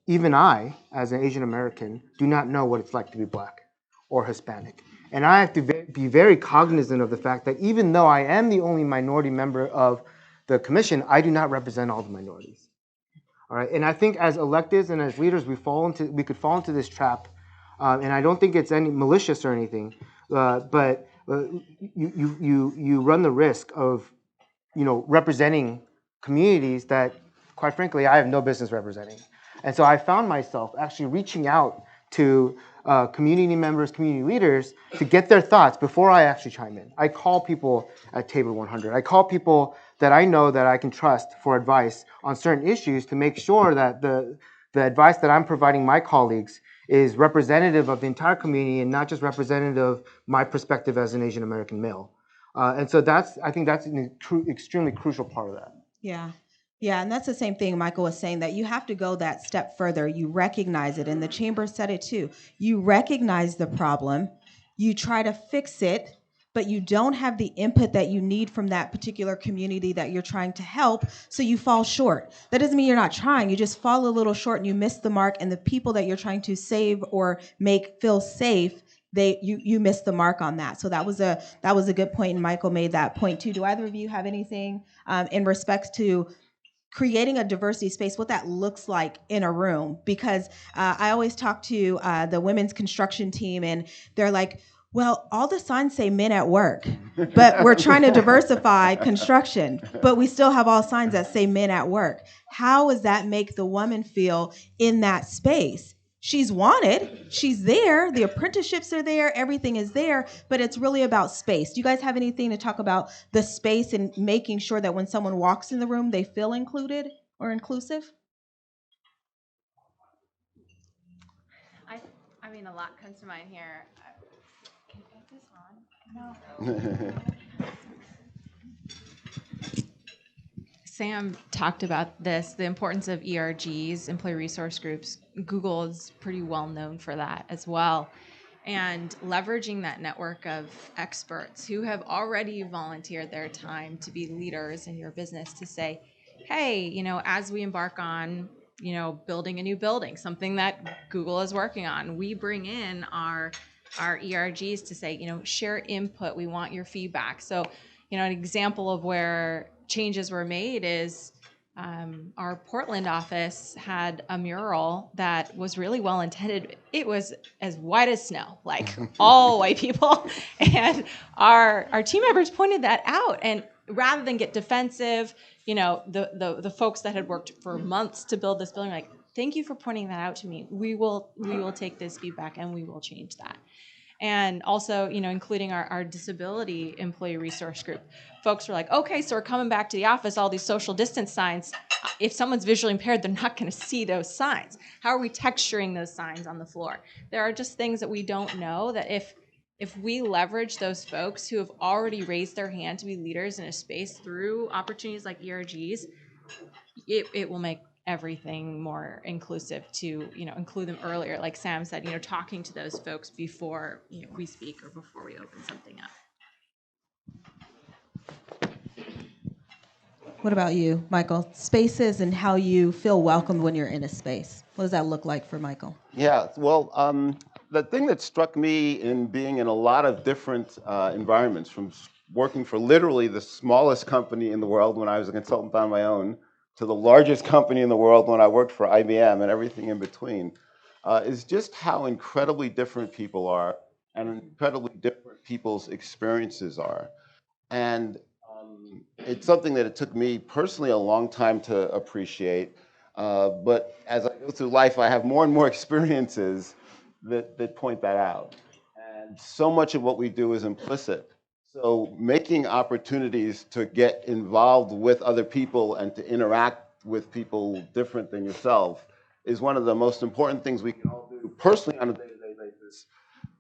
even I, as an Asian American, do not know what it's like to be Black or Hispanic. And I have to be very cognizant of the fact that even though I am the only minority member of the commission, I do not represent all the minorities. All right, and I think as electeds and as leaders, we could fall into this trap, and I don't think it's any malicious or anything, but you run the risk of, representing communities that, quite frankly, I have no business representing. And so I found myself actually reaching out to community members, community leaders, to get their thoughts before I actually chime in. I call people at Table 100. I call people that I know that I can trust for advice on certain issues to make sure that the advice that I'm providing my colleagues is representative of the entire community and not just representative of my perspective as an Asian American male. And so I think that's an extremely crucial part of that. Yeah. Yeah, and that's the same thing Michael was saying, that you have to go that step further. You recognize it, and the chamber said it too. You recognize the problem, you try to fix it, but you don't have the input that you need from that particular community that you're trying to help, so you fall short. That doesn't mean you're not trying, you just fall a little short and you miss the mark, and the people that you're trying to save or make feel safe, you missed the mark on that. So that was a good point, and Michael made that point too. Do either of you have anything in respects to creating a diversity space, what that looks like in a room? Because I always talk to the women's construction team, and they're like, well, all the signs say men at work, but we're trying to diversify construction, but we still have all signs that say men at work. How does that make the woman feel in that space? She's wanted, she's there, the apprenticeships are there, everything is there, but it's really about space. Do you guys have anything to talk about the space and making sure that when someone walks in the room, they feel included or inclusive? I mean, a lot comes to mind here. Can I put this on? No. Sam talked about this, the importance of ERGs, employee resource groups. Google is pretty well known for that as well. And leveraging that network of experts who have already volunteered their time to be leaders in your business to say, hey, as we embark on, building a new building, something that Google is working on, we bring in our ERGs to say, share input. We want your feedback. So, an example of where changes were made is our Portland office had a mural that was really well intended. It was as white as snow, like all white people. And our team members pointed that out. And rather than get defensive, the folks that had worked for months to build this building, like, thank you for pointing that out to me. We will take this feedback and we will change that. And also, including our disability employee resource group. Folks were like, okay, so we're coming back to the office, all these social distance signs. If someone's visually impaired, they're not going to see those signs. How are we texturing those signs on the floor? There are just things that we don't know that if we leverage those folks who have already raised their hand to be leaders in a space through opportunities like ERGs, it will make everything more inclusive to, include them earlier. Like Sam said, talking to those folks before we speak or before we open something up. What about you, Michael? Spaces and how you feel welcomed when you're in a space. What does that look like for Michael? Yeah, well, the thing that struck me in being in a lot of different environments, from working for literally the smallest company in the world when I was a consultant on my own, to the largest company in the world when I worked for IBM, and everything in between, is just how incredibly different people are and incredibly different people's experiences are. And it's something that it took me personally a long time to appreciate. But as I go through life, I have more and more experiences that point that out. And so much of what we do is implicit. So making opportunities to get involved with other people and to interact with people different than yourself is one of the most important things we can all do personally on a day-to-day basis.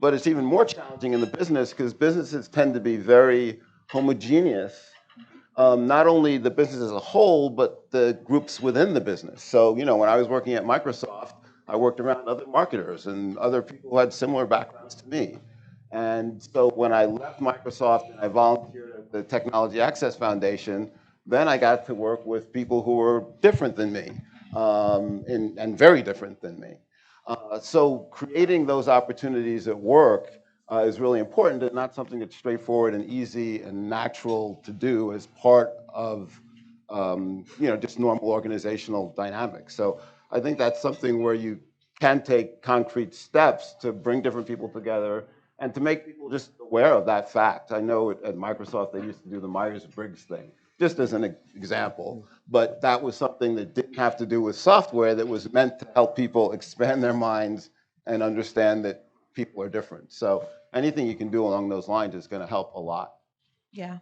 But it's even more challenging in the business because businesses tend to be very homogeneous. Not only the business as a whole, but the groups within the business. So, when I was working at Microsoft, I worked around other marketers and other people who had similar backgrounds to me. And so when I left Microsoft and I volunteered at the Technology Access Foundation, then I got to work with people who were different than me, and very different than me. So creating those opportunities at work is really important, and not something that's straightforward and easy and natural to do as part of just normal organizational dynamics. So I think that's something where you can take concrete steps to bring different people together and to make people just aware of that fact. I know at Microsoft they used to do the Myers-Briggs thing, just as an example, but that was something that didn't have to do with software, that was meant to help people expand their minds and understand that people are different. So anything you can do along those lines is going to help a lot. Yeah.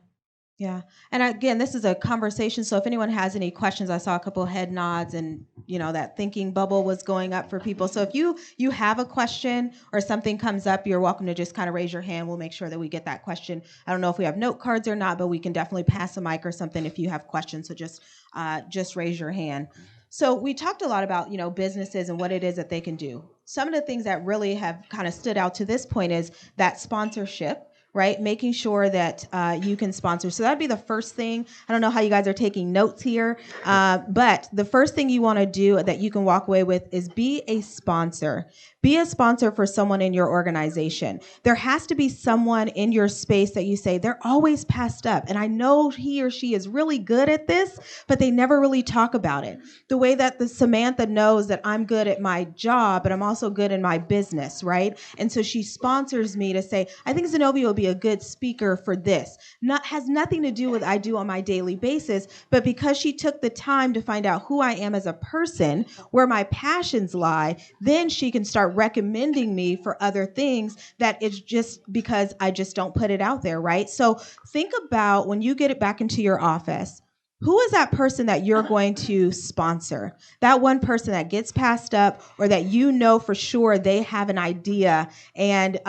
Yeah. And again, this is a conversation. So if anyone has any questions, I saw a couple head nods and, that thinking bubble was going up for people. So if you have a question or something comes up, you're welcome to just kind of raise your hand. We'll make sure that we get that question. I don't know if we have note cards or not, but we can definitely pass a mic or something if you have questions. So just raise your hand. So we talked a lot about, businesses and what it is that they can do. Some of the things that really have kind of stood out to this point is that sponsorship. Right? Making sure that you can sponsor. So that'd be the first thing. I don't know how you guys are taking notes here, but the first thing you want to do that you can walk away with is be a sponsor. Be a sponsor for someone in your organization. There has to be someone in your space that you say, they're always passed up. And I know he or she is really good at this, but they never really talk about it. The way that the Samantha knows that I'm good at my job, but I'm also good in my business, right? And so she sponsors me to say, I think Zenovia will be a good speaker for this. Has nothing to do with what I do on my daily basis, but because she took the time to find out who I am as a person, where my passions lie, then she can start recommending me for other things that it's just because I just don't put it out there, right? So think about when you get it back into your office, who is that person that you're going to sponsor? That one person that gets passed up or that for sure they have an idea and,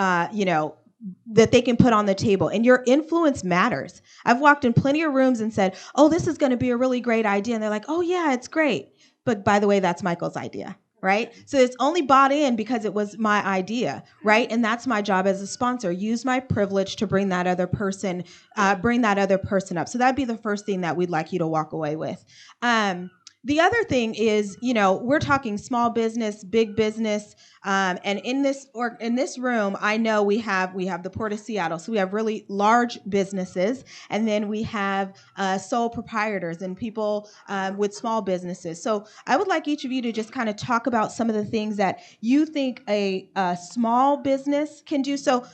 that they can put on the table. And your influence matters. I've walked in plenty of rooms and said, oh, this is going to be a really great idea. And they're like, oh, yeah, it's great. But by the way, that's Michael's idea. Right? So it's only bought in because it was my idea, right? And that's my job as a sponsor. Use my privilege to bring that other person up. So that'd be the first thing that we'd like you to walk away with. The other thing is, we're talking small business, big business, and in this room, I know we have the Port of Seattle, so we have really large businesses, and then we have sole proprietors and people with small businesses. So I would like each of you to just kind of talk about some of the things that you think a small business can do. So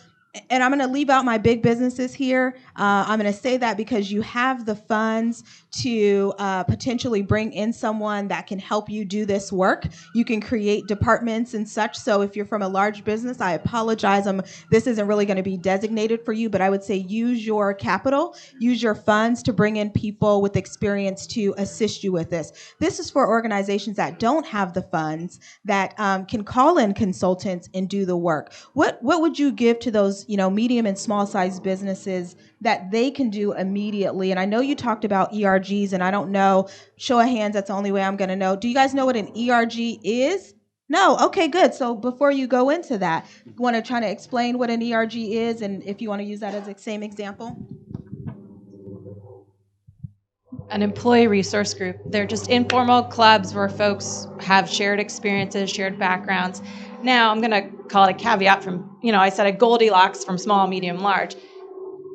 and I'm going to leave out my big businesses here. I'm going to say that because you have the funds to potentially bring in someone that can help you do this work. You can create departments and such. So if you're from a large business, I apologize. This isn't really going to be designated for you, but I would say use your capital, use your funds to bring in people with experience to assist you with this. This is for organizations that don't have the funds, that can call in consultants and do the work. What would you give to those, medium and small sized businesses that they can do immediately? And I know you talked about ERGs, and I don't know, show of hands, that's the only way I'm going to know. Do you guys know what an ERG is? No? Okay, good. So before you go into that, you want to try to explain what an ERG is, and if you want to use that as the same example? An employee resource group. They're just informal clubs where folks have shared experiences, shared backgrounds. Now, I'm going to call it a caveat from, I said a Goldilocks from small, medium, large.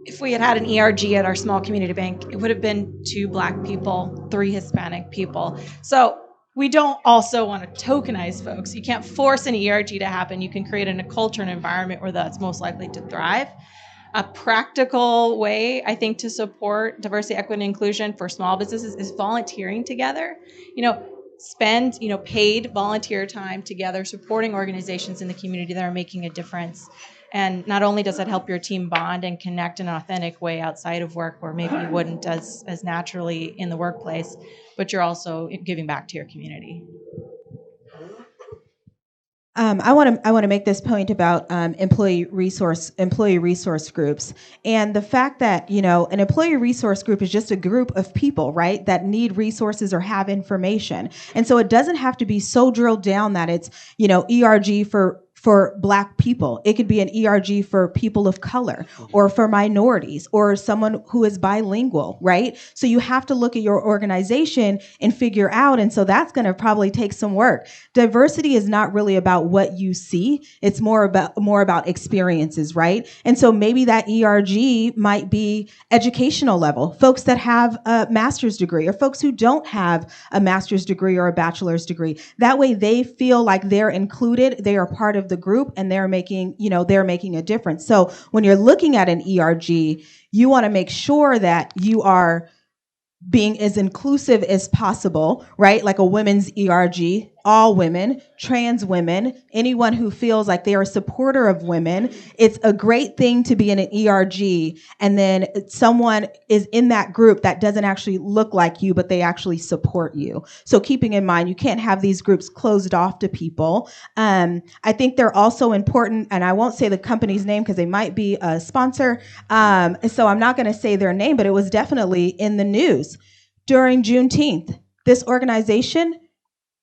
If we had an ERG at our small community bank, it would have been 2 Black people, 3 Hispanic people. So we don't also want to tokenize folks. You can't force an ERG to happen. You can create a culture and environment where that's most likely to thrive. A practical way, I think, to support diversity, equity, and inclusion for small businesses is volunteering together. Spend, paid volunteer time together, supporting organizations in the community that are making a difference. And not only does that help your team bond and connect in an authentic way outside of work where maybe you wouldn't as naturally in the workplace, but you're also giving back to your community. I want to make this point about employee resource groups, and the fact that an employee resource group is just a group of people, right, that need resources or have information, and so it doesn't have to be so drilled down that it's ERG for Black people. It could be an ERG for people of color or for minorities or someone who is bilingual, right? So you have to look at your organization and figure out, and so that's going to probably take some work. Diversity is not really about what you see. It's more about experiences, right? And so maybe that ERG might be educational level, folks that have a master's degree or folks who don't have a master's degree or a bachelor's degree. That way they feel like they're included, they are part of the group, and they're making a difference. So when you're looking at an ERG, you want to make sure that you are being as inclusive as possible, right? Like a women's ERG, all women, trans women, anyone who feels like they are a supporter of women. It's a great thing to be in an ERG, and then someone is in that group that doesn't actually look like you, but they actually support you. So keeping in mind, you can't have these groups closed off to people. I think they're also important, and I won't say the company's name because they might be a sponsor, so I'm not going to say their name, but it was definitely in the news during Juneteenth. This organization,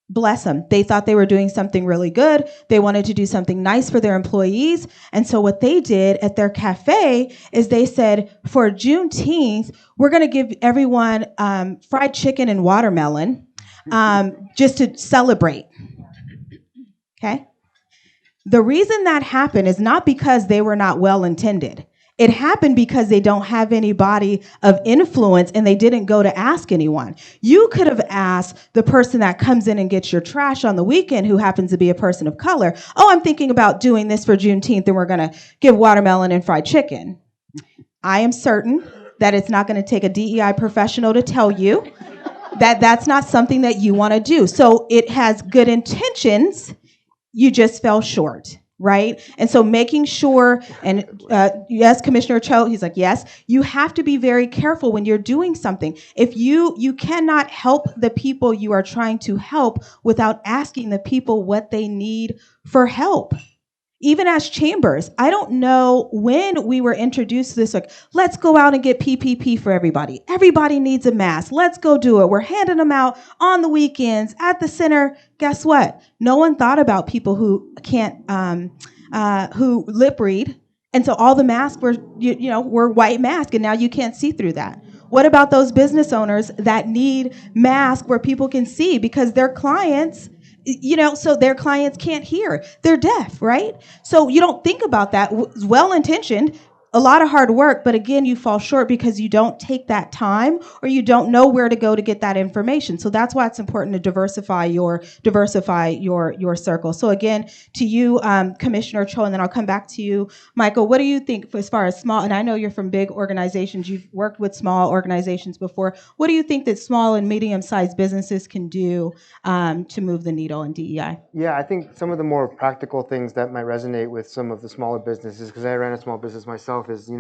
bless them, they thought they were doing something really good. They wanted to do something nice for their employees. And so what they did at their cafe is they said, for Juneteenth, we're going to give everyone fried chicken and watermelon just to celebrate. Okay? The reason that happened is not because they were not well-intended. It happened because they don't have anybody of influence and they didn't go to ask anyone. You could have asked the person that comes in and gets your trash on the weekend who happens to be a person of color, oh, I'm thinking about doing this for Juneteenth and we're going to give watermelon and fried chicken. I am certain that it's not going to take a DEI professional to tell you that that's not something that you want to do. So it has good intentions, you just fell short. Right? And so making sure, and yes, Commissioner Cho, he's like, yes, you have to be very careful when you're doing something. If you cannot help the people you are trying to help without asking the people what they need for help. Even as chambers, I don't know when we were introduced to this, like, let's go out and get PPP for everybody. Everybody needs a mask. Let's go do it. We're handing them out on the weekends at the center. Guess what? No one thought about people who can't, who lip read. And so all the masks were, were white masks, and now you can't see through that. What about those business owners that need masks where people can see because their clients, so their clients can't hear. They're deaf, right? So you don't think about that. Well-intentioned, a lot of hard work, but again, you fall short because you don't take that time or you don't know where to go to get that information. So that's why it's important to diversify your circle. So again, to you, Commissioner Cho, and then I'll come back to you, Michael. What do you think as far as small? And I know you're from big organizations. You've worked with small organizations before. What do you think that small and medium-sized businesses can do to move the needle in DEI? Yeah, I think some of the more practical things that might resonate with some of the smaller businesses, because I ran a small business myself, is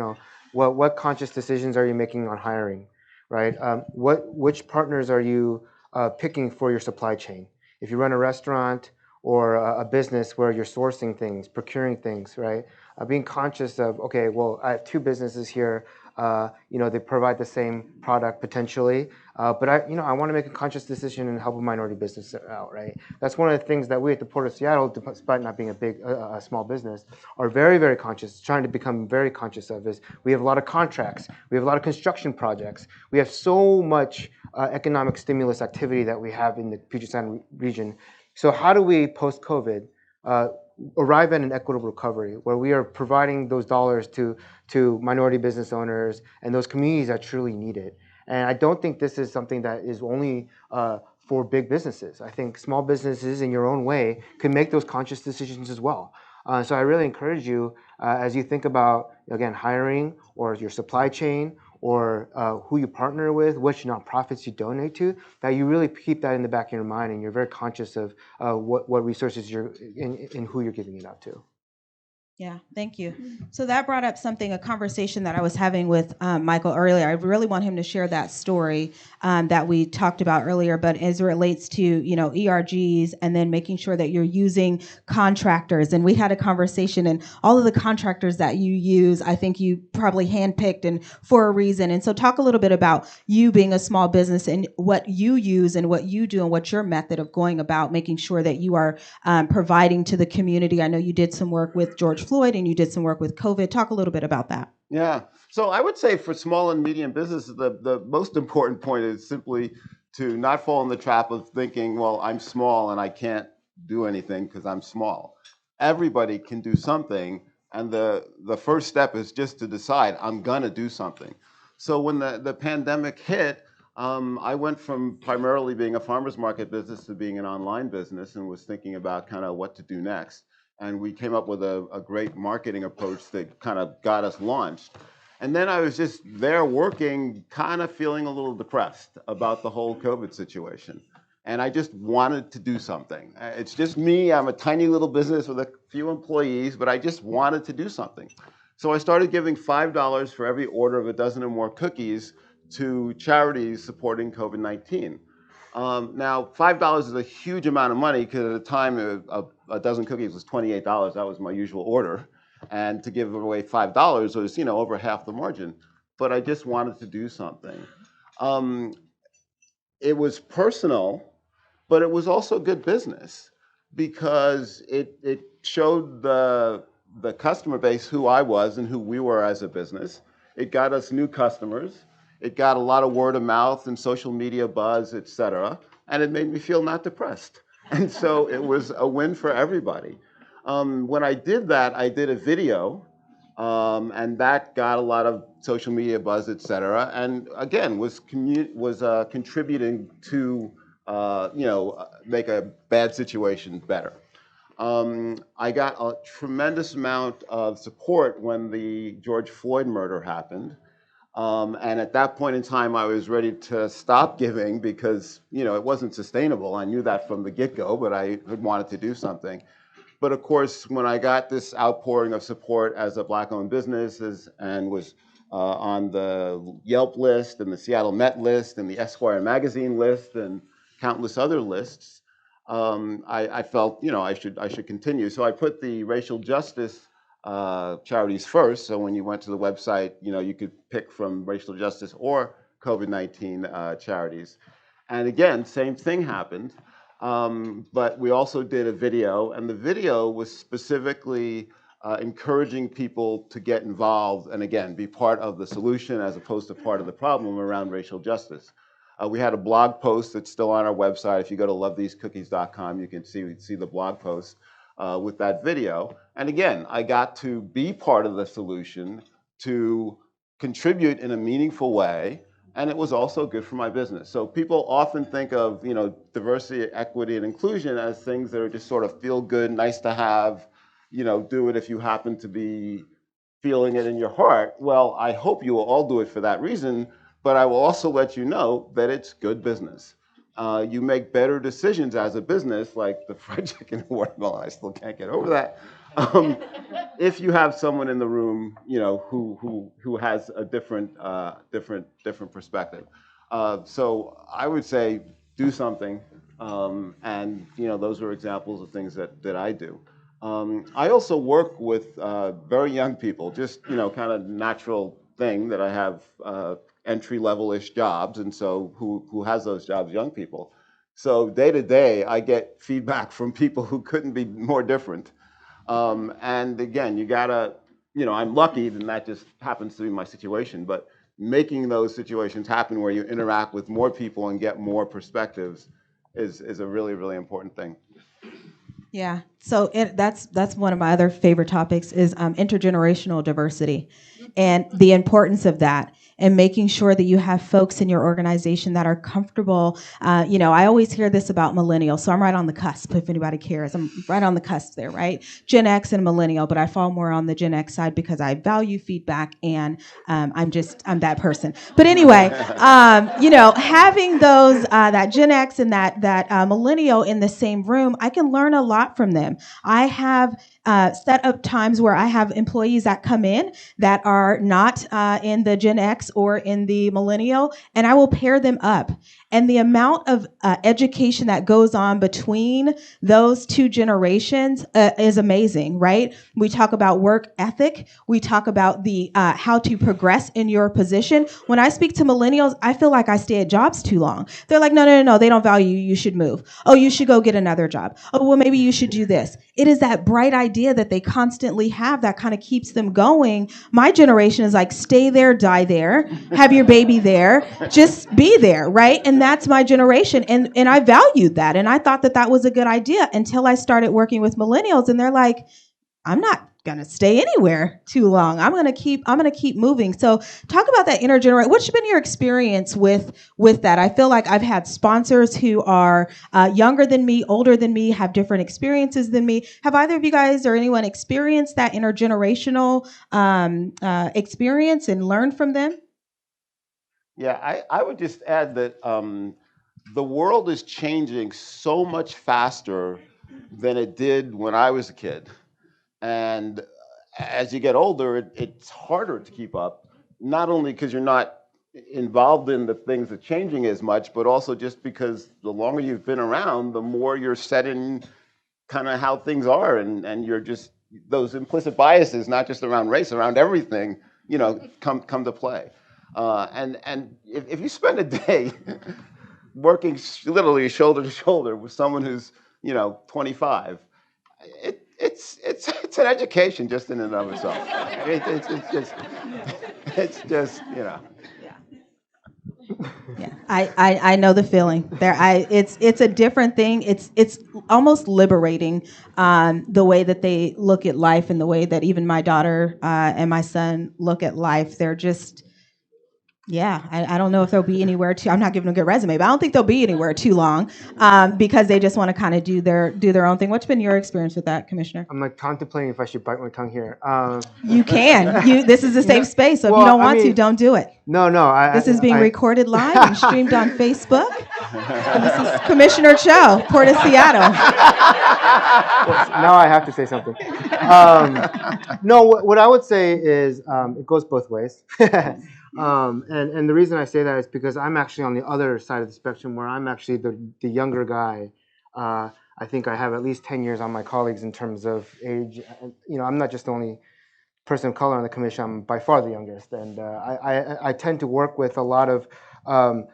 what conscious decisions are you making on hiring, right? Which partners are you picking for your supply chain? If you run a restaurant or a business where you're sourcing things, procuring things, right? Being conscious of, okay, well, I have two businesses here. They provide the same product potentially, but I want to make a conscious decision and help a minority business out, right? That's one of the things that we at the Port of Seattle, despite not being a small business, are very, very conscious, trying to become very conscious of. Is we have a lot of contracts, we have a lot of construction projects, we have so much economic stimulus activity that we have in the Puget Sound region. So how do we, post-COVID, arrive at an equitable recovery where we are providing those dollars to minority business owners and those communities that truly need it? And I don't think this is something that is only for big businesses. I think small businesses in your own way can make those conscious decisions as well. So I really encourage you, as you think about, again, hiring or your supply chain or who you partner with, which nonprofits you donate to, that you really keep that in the back of your mind and you're very conscious of what resources you're in who you're giving it out to. Yeah, thank you. So that brought up a conversation that I was having with Michael earlier. I really want him to share that story that we talked about earlier, but as it relates to, ERGs and then making sure that you're using contractors. And we had a conversation, and all of the contractors that you use, I think you probably handpicked and for a reason. And so talk a little bit about you being a small business and what you use and what you do and what's your method of going about making sure that you are providing to the community. I know you did some work with George Floyd and you did some work with COVID. Talk a little bit about that. Yeah. So I would say for small and medium businesses, the most important point is simply to not fall in the trap of thinking, well, I'm small and I can't do anything because I'm small. Everybody can do something. And the first step is just to decide, I'm going to do something. So when the pandemic hit, I went from primarily being a farmer's market business to being an online business and was thinking about kind of what to do next. And we came up with a great marketing approach that kind of got us launched. And then I was just there working, kind of feeling a little depressed about the whole COVID situation. And I just wanted to do something. It's just me. I'm a tiny little business with a few employees, but I just wanted to do something. So I started giving $5 for every order of a dozen or more cookies to charities supporting COVID-19. Now, $5 is a huge amount of money because at the time a dozen cookies was $28. That was my usual order. And to give away $5 was, over half the margin. But I just wanted to do something. It was personal, but it was also good business because it showed the customer base who I was and who we were as a business. It got us new customers. It got a lot of word of mouth and social media buzz, et cetera, and it made me feel not depressed. And so it was a win for everybody. When I did that, I did a video, and that got a lot of social media buzz, et cetera, and again, was contributing to make a bad situation better. I got a tremendous amount of support when the George Floyd murder happened. And at that point in time, I was ready to stop giving because, it wasn't sustainable. I knew that from the get-go, but I had wanted to do something. But of course, when I got this outpouring of support as a Black-owned business and was on the Yelp list and the Seattle Met list and the Esquire magazine list and countless other lists, I felt, I should continue. So I put the racial justice charities first. So when you went to the website, you could pick from racial justice or COVID-19 charities. And again, same thing happened. But we also did a video, and the video was specifically encouraging people to get involved and again, be part of the solution as opposed to part of the problem around racial justice. We had a blog post that's still on our website. If you go to lovethesecookies.com, you can see the blog post with that video. And again, I got to be part of the solution to contribute in a meaningful way, and it was also good for my business. So people often think of, diversity, equity, and inclusion as things that are just sort of feel good, nice to have, do it if you happen to be feeling it in your heart. Well, I hope you will all do it for that reason, but I will also let you know that it's good business. You make better decisions as a business, like the fried chicken and watermelon. I still can't get over that. If you have someone in the room, who has a different perspective. So I would say do something, and those are examples of things that I do. I also work with very young people, just kind of natural thing that I have entry-level-ish jobs, and so who has those jobs? Young people. So day to day, I get feedback from people who couldn't be more different. And again, you gotta, I'm lucky, and that just happens to be my situation, but making those situations happen where you interact with more people and get more perspectives is a really, really important thing. Yeah, so that's one of my other favorite topics is intergenerational diversity and the importance of that, and making sure that you have folks in your organization that are comfortable. I always hear this about millennials, so I'm right on the cusp, if anybody cares. I'm right on the cusp there, right? Gen X and millennial, but I fall more on the Gen X side because I value feedback, and I'm that person. But anyway, having those, that Gen X and that millennial in the same room, I can learn a lot from them. I have set up times where I have employees that come in that are not in the Gen X or in the millennial, and I will pair them up. And the amount of education that goes on between those two generations is amazing, right? We talk about work ethic. We talk about the how to progress in your position. When I speak to millennials, I feel like I stay at jobs too long. They're like, no, they don't value you. You should move. Oh, you should go get another job. Oh, well, maybe you should do this. It is that bright idea that they constantly have that kind of keeps them going. My generation is like, stay there, die there, have your baby there, just be there, right? And that's my generation. And I valued that. And I thought that was a good idea until I started working with millennials, and they're like, I'm not going to stay anywhere too long. I'm going to keep moving. So talk about that intergenerational. What's been your experience with that? I feel like I've had sponsors who are younger than me, older than me, have different experiences than me. Have either of you guys or anyone experienced that intergenerational experience and learned from them? Yeah, I would just add that the world is changing so much faster than it did when I was a kid. And as you get older, it's harder to keep up, not only because you're not involved in the things that are changing as much, but also just because the longer you've been around, the more you're set in kind of how things are, and you're just, those implicit biases, not just around race, around everything, come to play. And if you spend a day working literally shoulder to shoulder with someone who's 25, it's an education just in and of itself. It's just. Yeah, I know the feeling there. It's a different thing. It's almost liberating, the way that they look at life and the way that even my daughter and my son look at life. They're just. Yeah, I don't know if they'll be anywhere too. I'm not giving them a good resume, but I don't think they'll be anywhere too long, because they just want to kind of do their own thing. What's been your experience with that, Commissioner? I'm like contemplating if I should bite my tongue here. You can. This is a safe space, so if you don't want to, don't do it. No. This is being recorded live and streamed on Facebook. And this is Commissioner Cho, Port of Seattle. Now I have to say something. No, what I would say is it goes both ways. And the reason I say that is because I'm actually on the other side of the spectrum, where I'm actually the younger guy. I think I have at least 10 years on my colleagues in terms of age. I'm not just the only person of color on the commission. I'm by far the youngest. And I tend to work with a lot of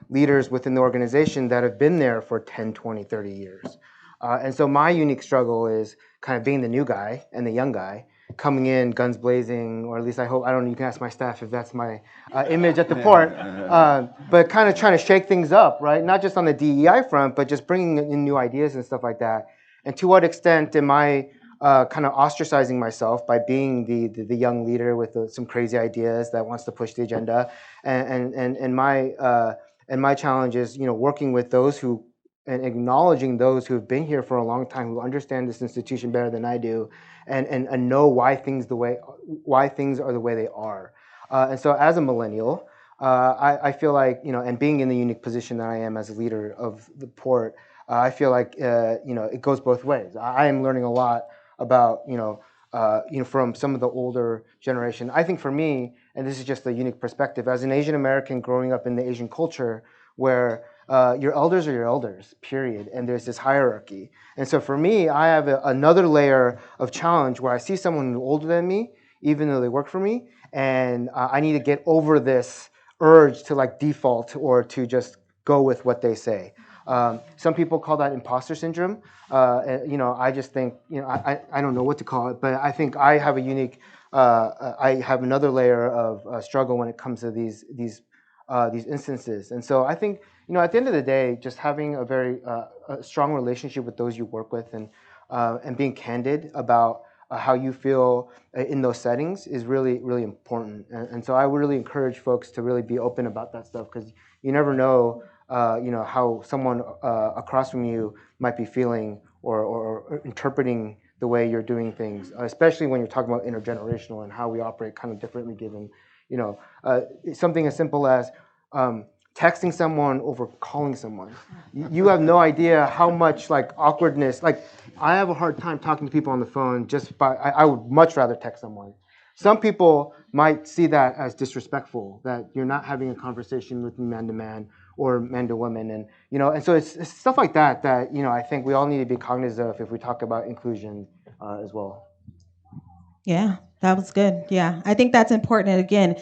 leaders within the organization that have been there for 10, 20, 30 years. And so my unique struggle is kind of being the new guy and the young guy, coming in guns blazing, or at least I hope, you can ask my staff if that's my image at the port, but kind of trying to shake things up, right? Not just on the DEI front, but just bringing in new ideas and stuff like that. And to what extent am I kind of ostracizing myself by being the young leader with some crazy ideas that wants to push the agenda, and my challenge is, working with those who and acknowledging those who have been here for a long time, who understand this institution better than I do, and know why things are the way they are. And so, as a millennial, I feel like, and being in the unique position that I am as a leader of the port, I feel like it goes both ways. I am learning a lot about from some of the older generation. I think for me, and this is just a unique perspective, as an Asian American growing up in the Asian culture, where your elders are your elders, period, and there's this hierarchy. And so for me, I have another layer of challenge where I see someone older than me, even though they work for me, and I need to get over this urge to like default or to just go with what they say. Some people call that imposter syndrome. I just think, I don't know what to call it, but I think I have a unique, I have another layer of struggle when it comes to these instances. And so I think, at the end of the day, just having a very a strong relationship with those you work with, and being candid about how you feel in those settings is really, really important. And so I would really encourage folks to really be open about that stuff, because you never know, how someone across from you might be feeling or interpreting the way you're doing things, especially when you're talking about intergenerational and how we operate kind of differently, given, something as simple as texting someone over calling someone. You have no idea how much like awkwardness, like I have a hard time talking to people on the phone I would much rather text someone. Some people might see that as disrespectful, that you're not having a conversation with me man to man or man to woman. And so it's stuff like that I think we all need to be cognizant of if we talk about inclusion as well. Yeah, that was good. Yeah, I think that's important. And again,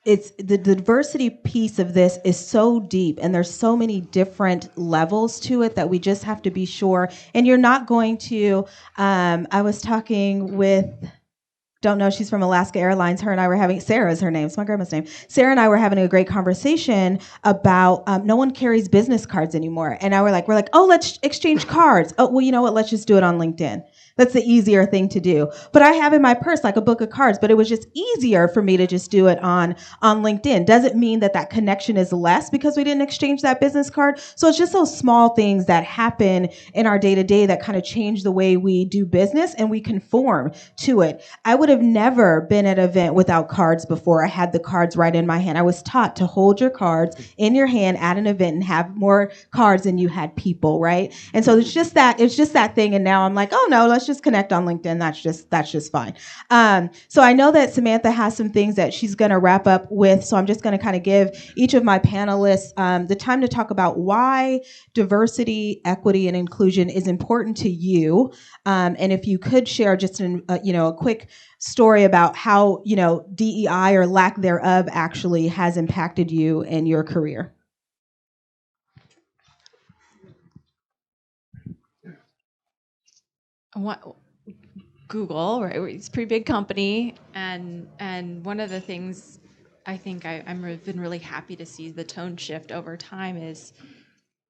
it's the diversity piece of this is so deep, and there's so many different levels to it that we just have to be sure. And you're not going to, I was talking with, don't know, she's from Alaska Airlines. Her and I were having, Sarah is her name, it's my grandma's name. Sarah and I were having a great conversation about no one carries business cards anymore. And now we're like, oh, let's exchange cards. Oh, well, you know what? Let's just do it on LinkedIn. That's the easier thing to do. But I have in my purse like a book of cards, but it was just easier for me to just do it on LinkedIn. Doesn't mean that connection is less because we didn't exchange that business card. So it's just those small things that happen in our day-to-day that kind of change the way we do business, and we conform to it. I would have never been at an event without cards before. I had the cards right in my hand. I was taught to hold your cards in your hand at an event and have more cards than you had people, right? And so it's just that thing. And now I'm like, oh no, let's just connect on LinkedIn. That's just fine. So I know that Samantha has some things that she's going to wrap up with. So I'm just going to kind of give each of my panelists the time to talk about why diversity, equity, and inclusion is important to you. And if you could share just a quick story about how, DEI or lack thereof actually has impacted you in your career. Google, right? It's a pretty big company, and one of the things I think I've been really happy to see the tone shift over time is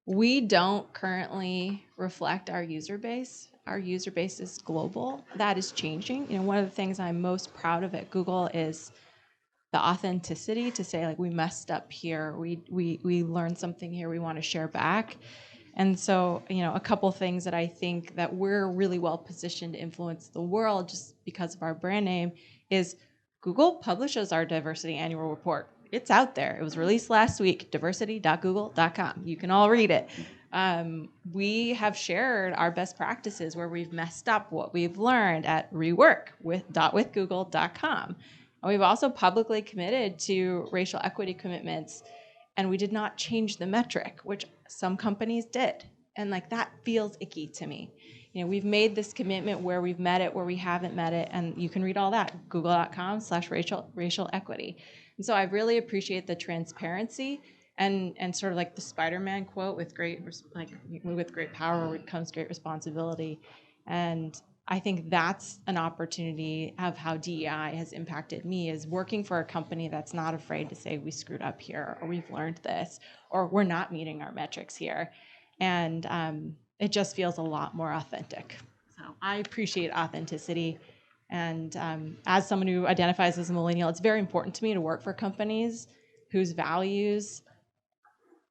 we don't currently reflect our user base. Our user base is global. That is changing. One of the things I'm most proud of at Google is the authenticity to say, like, we messed up here. We learned something here we want to share back. And so, a couple things that I think that we're really well positioned to influence the world just because of our brand name is Google publishes our diversity annual report. It's out there. It was released last week, diversity.google.com. You can all read it. We have shared our best practices where we've messed up, what we've learned at rework.withgoogle.com. And we've also publicly committed to racial equity commitments, and we did not change the metric, which some companies did. And that feels icky to me. We've made this commitment where we've met it, where we haven't met it, and you can read all that, google.com/racial equity. And so I really appreciate the transparency and sort of like the Spider-Man quote, with great power comes great responsibility. And I think that's an opportunity of how DEI has impacted me, is working for a company that's not afraid to say we screwed up here, or we've learned this, or we're not meeting our metrics here. And it just feels a lot more authentic. I appreciate authenticity. And as someone who identifies as a millennial, it's very important to me to work for companies whose values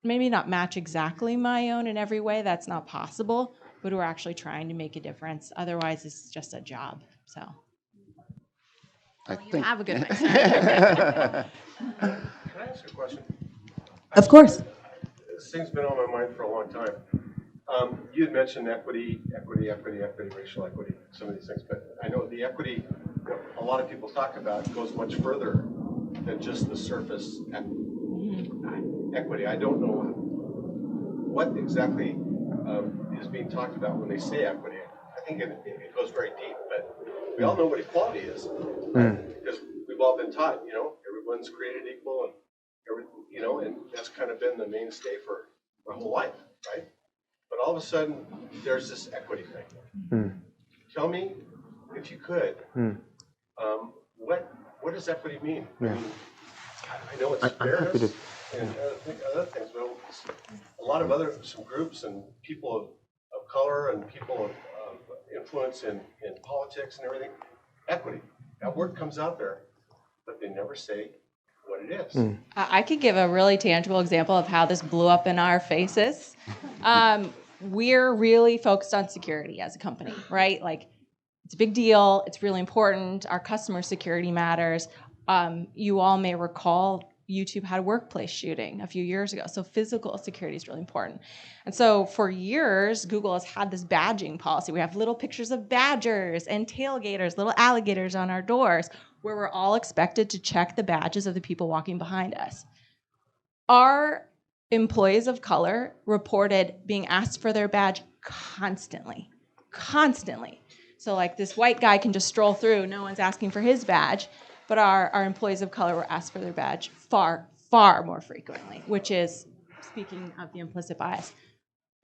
maybe not match exactly my own in every way. That's not possible, but who are actually trying to make a difference. Otherwise, it's just a job. So have a good one. Can I ask a question? Of course. This thing's been on my mind for a long time. You had mentioned equity, racial equity, some of these things, but I know the equity that a lot of people talk about goes much further than just the surface equity. I don't know what exactly is being talked about when they say equity. I think it goes very deep, but we all know what equality is, because we've all been taught, everyone's created equal, and and that's kind of been the mainstay for my whole life, right? But all of a sudden, there's this equity thing. Tell me, if you could, what does equity mean? Yeah. I know it's fairness and other things, but a lot of some groups and people of color and people of influence in politics and everything, equity. That word comes out there, but they never say what it is. I could give a really tangible example of how this blew up in our faces. We're really focused on security as a company, right? Like, it's a big deal. It's really important. Our customer security matters. You all may recall YouTube had a workplace shooting a few years ago. So physical security is really important. And so for years, Google has had this badging policy. We have little pictures of badgers and tailgaters, little alligators on our doors, where we're all expected to check the badges of the people walking behind us. Our employees of color reported being asked for their badge constantly. So like this white guy can just stroll through, no one's asking for his badge, but our employees of color were asked for their badge far, far more frequently, which is, speaking of the implicit bias,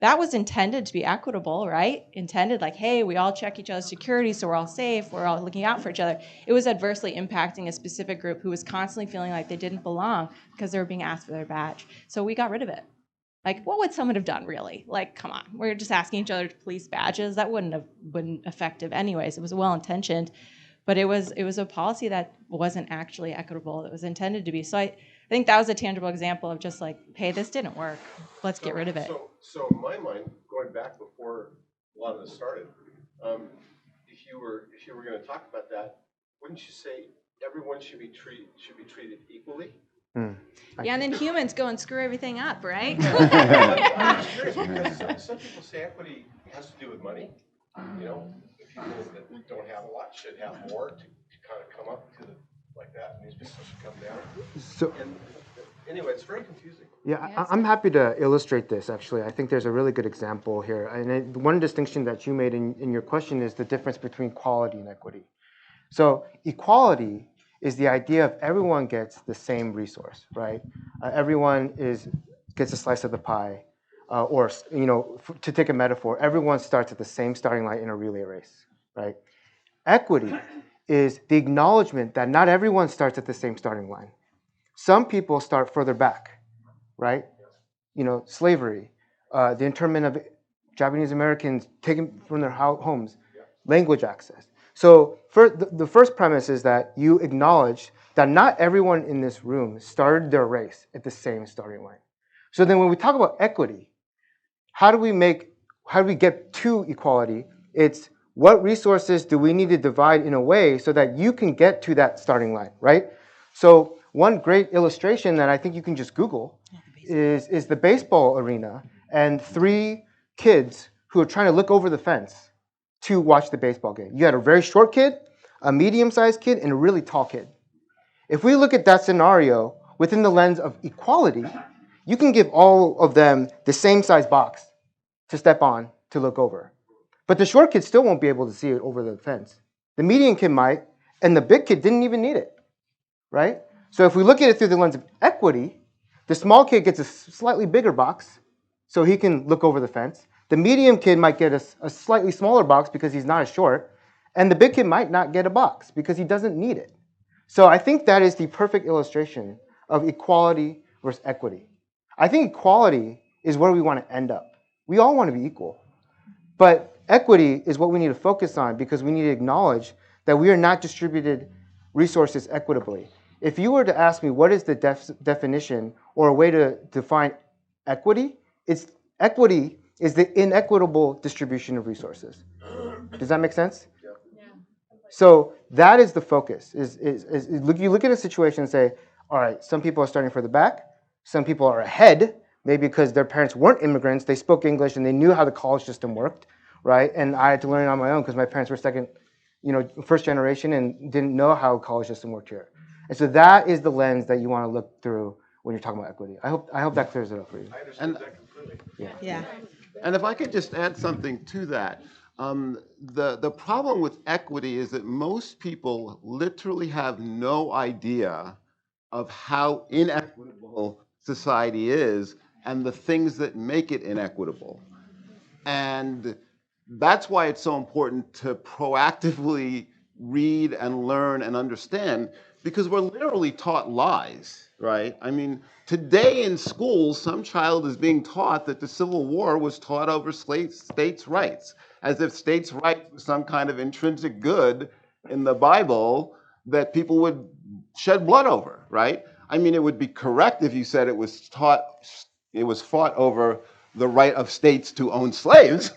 that was intended to be equitable, right? Intended like, hey, we all check each other's security so we're all safe, we're all looking out for each other. It was adversely impacting a specific group who was constantly feeling like they didn't belong because they were being asked for their badge. So we got rid of it. Like, what would someone have done, really? Like, come on, we're just asking each other to police badges. That wouldn't have been effective anyways. It was well-intentioned, but it was a policy that wasn't actually equitable. It was intended to be. So I think that was a tangible example of just like, hey, this didn't work. Let's get rid of it. So in my mind, going back before a lot of this started, if you were going to talk about that, wouldn't you say everyone should be treated equally? Yeah, and then humans go and screw everything up, right? I'm curious because some people say equity has to do with money. The people that don't have a lot should have more to kind of come up to like that, and these people should come down. So, anyway, it's very confusing. Yeah, I'm happy to illustrate this, actually. I think there's a really good example here. And one distinction that you made in your question is the difference between quality and equity. So equality is the idea of everyone gets the same resource, right? Everyone gets a slice of the pie. Or, to take a metaphor, everyone starts at the same starting line in a relay race, right? Equity is the acknowledgement that not everyone starts at the same starting line. Some people start further back, right? Slavery, the internment of Japanese Americans taken from their homes, language access. So the first premise is that you acknowledge that not everyone in this room started their race at the same starting line. So then when we talk about equity, how do we get to equality? It's what resources do we need to divide in a way so that you can get to that starting line, right? So one great illustration that I think you can just Google is the baseball arena and 3 kids who are trying to look over the fence to watch the baseball game. You had a very short kid, a medium-sized kid, and a really tall kid. If we look at that scenario within the lens of equality, you can give all of them the same size box to step on to look over. But the short kid still won't be able to see it over the fence. The medium kid might, and the big kid didn't even need it, right? So if we look at it through the lens of equity, the small kid gets a slightly bigger box so he can look over the fence. The medium kid might get a slightly smaller box because he's not as short, and the big kid might not get a box because he doesn't need it. So I think that is the perfect illustration of equality versus equity. I think equality is where we want to end up. We all want to be equal. But equity is what we need to focus on, because we need to acknowledge that we are not distributed resources equitably. If you were to ask me what is the definition or a way to define equity, equity is the inequitable distribution of resources. Does that make sense? Yeah. So that is the focus. You look at a situation and say, all right, some people are starting for the back, some people are ahead, maybe because their parents weren't immigrants, they spoke English and they knew how the college system worked, right? And I had to learn on my own because my parents were first generation and didn't know how a college system worked here. And so that is the lens that you want to look through when you're talking about equity. I hope that clears it up for you. I understand that completely. Yeah. And if I could just add something to that, the problem with equity is that most people literally have no idea of how inequitable society is and the things that make it inequitable. And that's why it's so important to proactively read and learn and understand, because we're literally taught lies, right? I mean, today in schools, some child is being taught that the Civil War was taught over states' rights, as if states' rights was some kind of intrinsic good in the Bible that people would shed blood over, right? I mean, it would be correct if you said it was fought over the right of states to own slaves,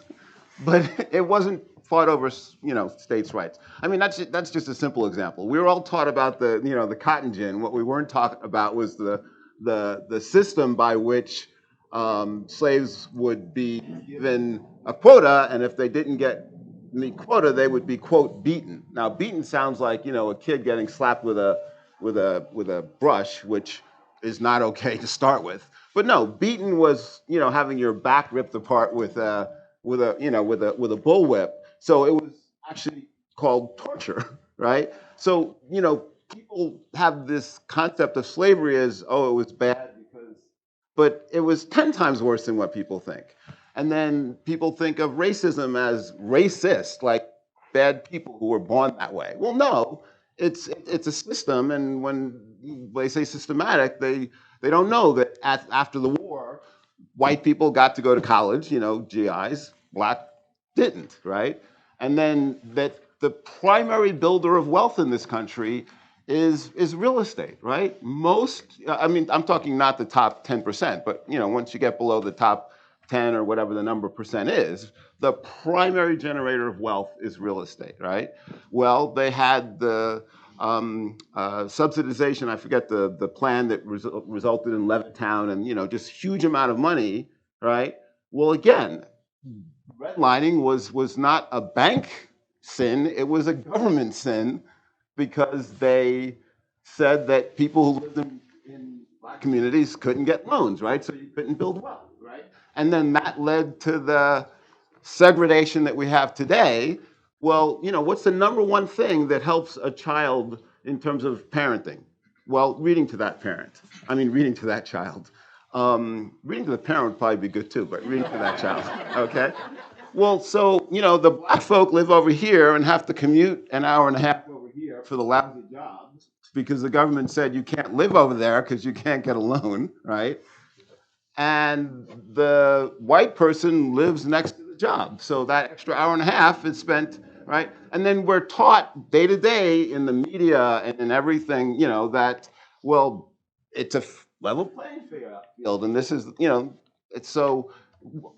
but it wasn't fought over, states' rights. I mean, that's just a simple example. We were all taught about the cotton gin. What we weren't taught about was the system by which slaves would be given a quota, and if they didn't meet quota, they would be, quote, beaten. Now, beaten sounds like a kid getting slapped with a brush, which is not okay to start with. But no, beaten was having your back ripped apart with a bullwhip. So it was actually called torture, right? So people have this concept of slavery as, oh, it was bad but it was 10 times worse than what people think. And then people think of racism as racist, like bad people who were born that way. Well, no, it's a system, and when they say systematic, they don't know that after the war, white people got to go to college, GIs, black didn't, right? And then that the primary builder of wealth in this country is real estate, right? I'm talking not the top 10%, but once you get below the top 10 or whatever the number percent is, the primary generator of wealth is real estate, right? Well, they had the subsidization, I forget the plan that resulted in Levittown and just huge amount of money, right? Well, again, redlining was not a bank sin, it was a government sin, because they said that people who lived in black communities couldn't get loans, right? So you couldn't build wealth, right? And then that led to the segregation that we have today. Well, what's the number one thing that helps a child in terms of parenting? Well, reading to that child. Reading to the parent would probably be good too, but reading to that child, okay? Well, so, the black folk live over here and have to commute an hour and a half over here for the lousy jobs because the government said you can't live over there because you can't get a loan, right? And the white person lives next to the job. So that extra hour and a half is spent, right? And then we're taught day to day in the media and in everything, that, well, it's a level playing field. And this is, it's so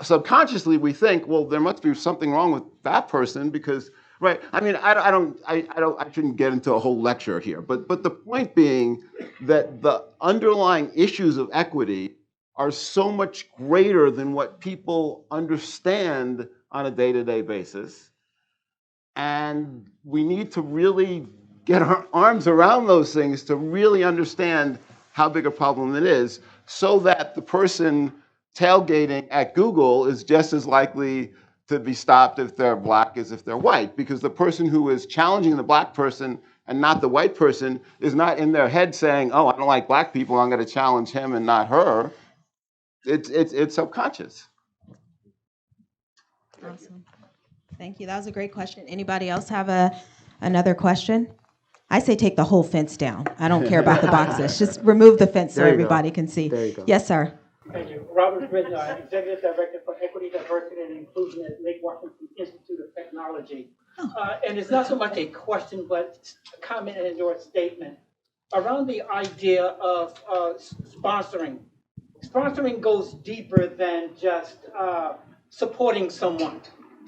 subconsciously we think, well, there must be something wrong with that person because, right? I mean, I shouldn't get into a whole lecture here, but the point being that the underlying issues of equity are so much greater than what people understand on a day-to-day basis. And we need to really get our arms around those things to really understand how big a problem it is, so that the person tailgating at Google is just as likely to be stopped if they're black as if they're white, because the person who is challenging the black person and not the white person is not in their head saying, oh, I don't like black people, I'm going to challenge him and not her. It's subconscious. Awesome. Thank you. That was a great question. Anybody else have another question? I say take the whole fence down. I don't care about the boxes. Just remove the fence so everybody can see. There you go. Yes, sir. Thank you. Robert Britton, Executive Director for Equity, Diversity, and Inclusion at Lake Washington Institute of Technology. And it's not so much a question, but a comment and or statement around the idea of sponsoring. Sponsoring goes deeper than just supporting someone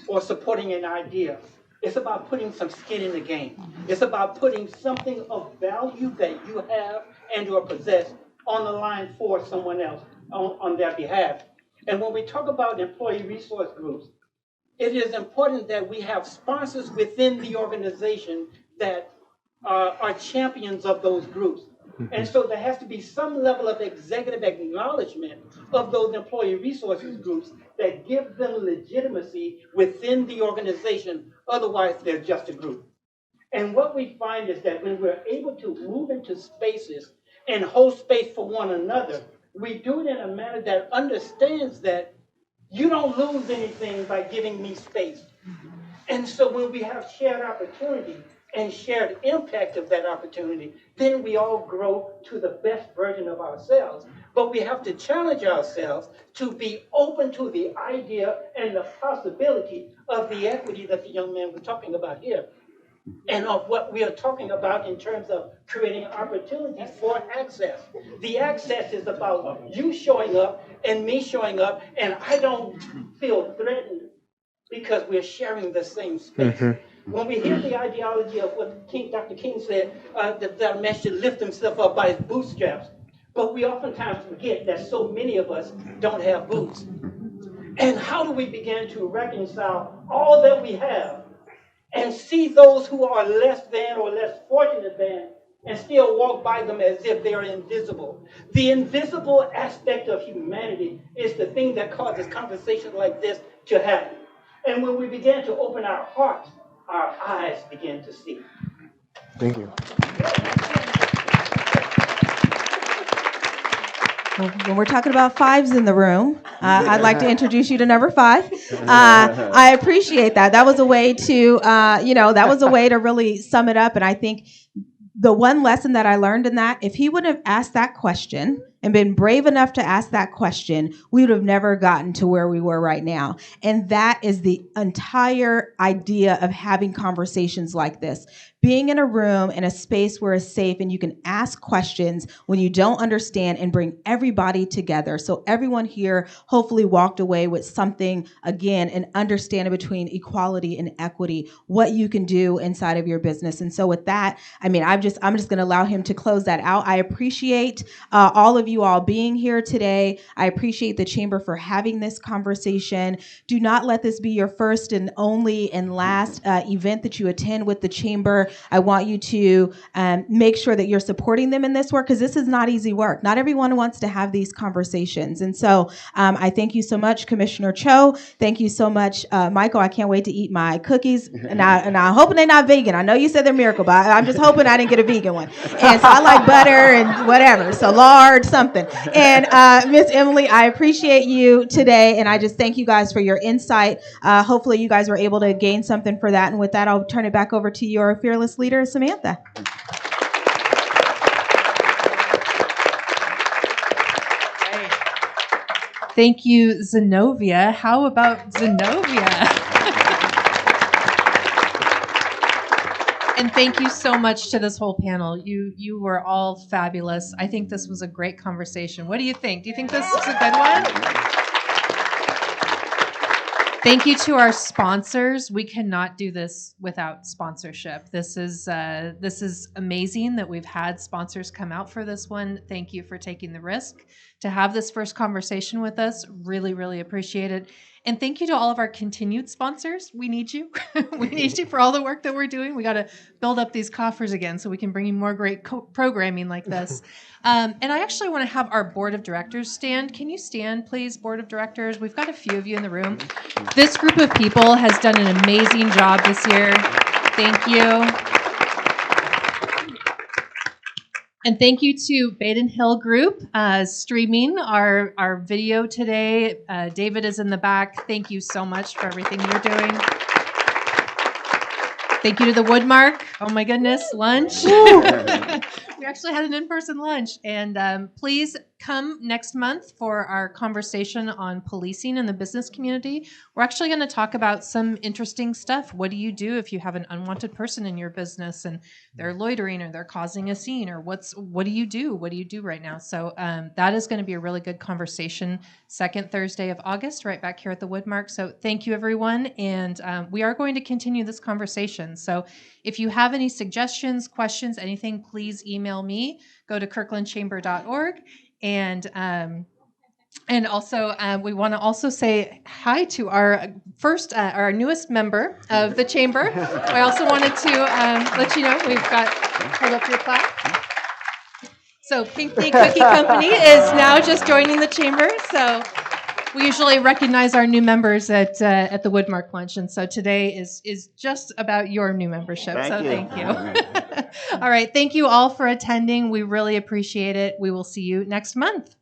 or supporting an idea. It's about putting some skin in the game. It's about putting something of value that you have and or possess on the line for someone else on their behalf. And when we talk about employee resource groups, it is important that we have sponsors within the organization that are champions of those groups. And so there has to be some level of executive acknowledgement of those employee resources groups that give them legitimacy within the organization. Otherwise, they're just a group. And what we find is that when we're able to move into spaces and hold space for one another, we do it in a manner that understands that you don't lose anything by giving me space. And so when we have shared opportunity and shared impact of that opportunity, then we all grow to the best version of ourselves. But we have to challenge ourselves to be open to the idea and the possibility of the equity that the young man was talking about here, and of what we are talking about in terms of creating opportunities for access. The access is about you showing up and me showing up, and I don't feel threatened because we're sharing the same space. When we hear the ideology of what Dr. King said, that a man should lift himself up by his bootstraps, but we oftentimes forget that so many of us don't have boots. And how do we begin to reconcile all that we have and see those who are less than or less fortunate than and still walk by them as if they are invisible? The invisible aspect of humanity is the thing that causes conversations like this to happen. And when we begin to open our hearts, our eyes begin to see. Thank you. Well, when we're talking about fives in the room, I'd like to introduce you to number 5. I appreciate that. That was a way to, that was a way to really sum it up. And I think the one lesson that I learned in that, if he would have asked that question and been brave enough to ask that question, we would have never gotten to where we were right now. And that is the entire idea of having conversations like this. Being in a room, in a space where it's safe and you can ask questions when you don't understand and bring everybody together. So everyone here hopefully walked away with something, again, an understanding between equality and equity, what you can do inside of your business. And so with that, I'm just going to allow him to close that out. I appreciate all of you all being here today. I appreciate the Chamber for having this conversation. Do not let this be your first and only and last event that you attend with the Chamber. I want you to make sure that you're supporting them in this work, because this is not easy work. Not everyone wants to have these conversations. And so I thank you so much, Commissioner Cho. Thank you so much, Michael. I can't wait to eat my cookies. And I'm hoping they're not vegan. I know you said they're Miracle, but I'm just hoping I didn't get a vegan one. And so I like butter and whatever, so lard, something. And Miss Emily, I appreciate you today, and I just thank you guys for your insight. Hopefully you guys were able to gain something for that. And with that, I'll turn it back over to your fearless leader, Samantha. Thank you, Zenovia. How about Zenovia? And thank you so much to this whole panel. You were all fabulous. I think this was a great conversation. What do you think? Do you think this was a good one? Thank you to our sponsors. We cannot do this without sponsorship. This is amazing that we've had sponsors come out for this one. Thank you for taking the risk to have this first conversation with us. Really, really appreciate it. And thank you to all of our continued sponsors. We need you. We need you for all the work that we're doing. We got to build up these coffers again so we can bring you more great programming like this. And I actually want to have our board of directors stand. Can you stand, please, board of directors? We've got a few of you in the room. This group of people has done an amazing job this year. Thank you. And thank you to Baden Hill Group streaming our video today. David is in the back. Thank you so much for everything you're doing. Thank you to the Woodmark. Oh my goodness, lunch. We actually had an in-person lunch. And please come next month for our conversation on policing in the business community. We're actually going to talk about some interesting stuff. What do you do if you have an unwanted person in your business and they're loitering or they're causing a scene, or what do you do? What do you do right now? So that is going to be a really good conversation. Second Thursday of August, right back here at the Woodmark. So thank you, everyone. And we are going to continue this conversation. So if you have any suggestions, questions, anything, please email me. Go to kirklandchamber.org. And also, we want to also say hi to our newest member of the chamber. I also wanted to let you know we've got, hold up your plaque. So Pinckney Cookie Company is now just joining the chamber. So we usually recognize our new members at the Woodmark Luncheon. So today is just about your new membership. Thank you. All right. Thank you all for attending. We really appreciate it. We will see you next month.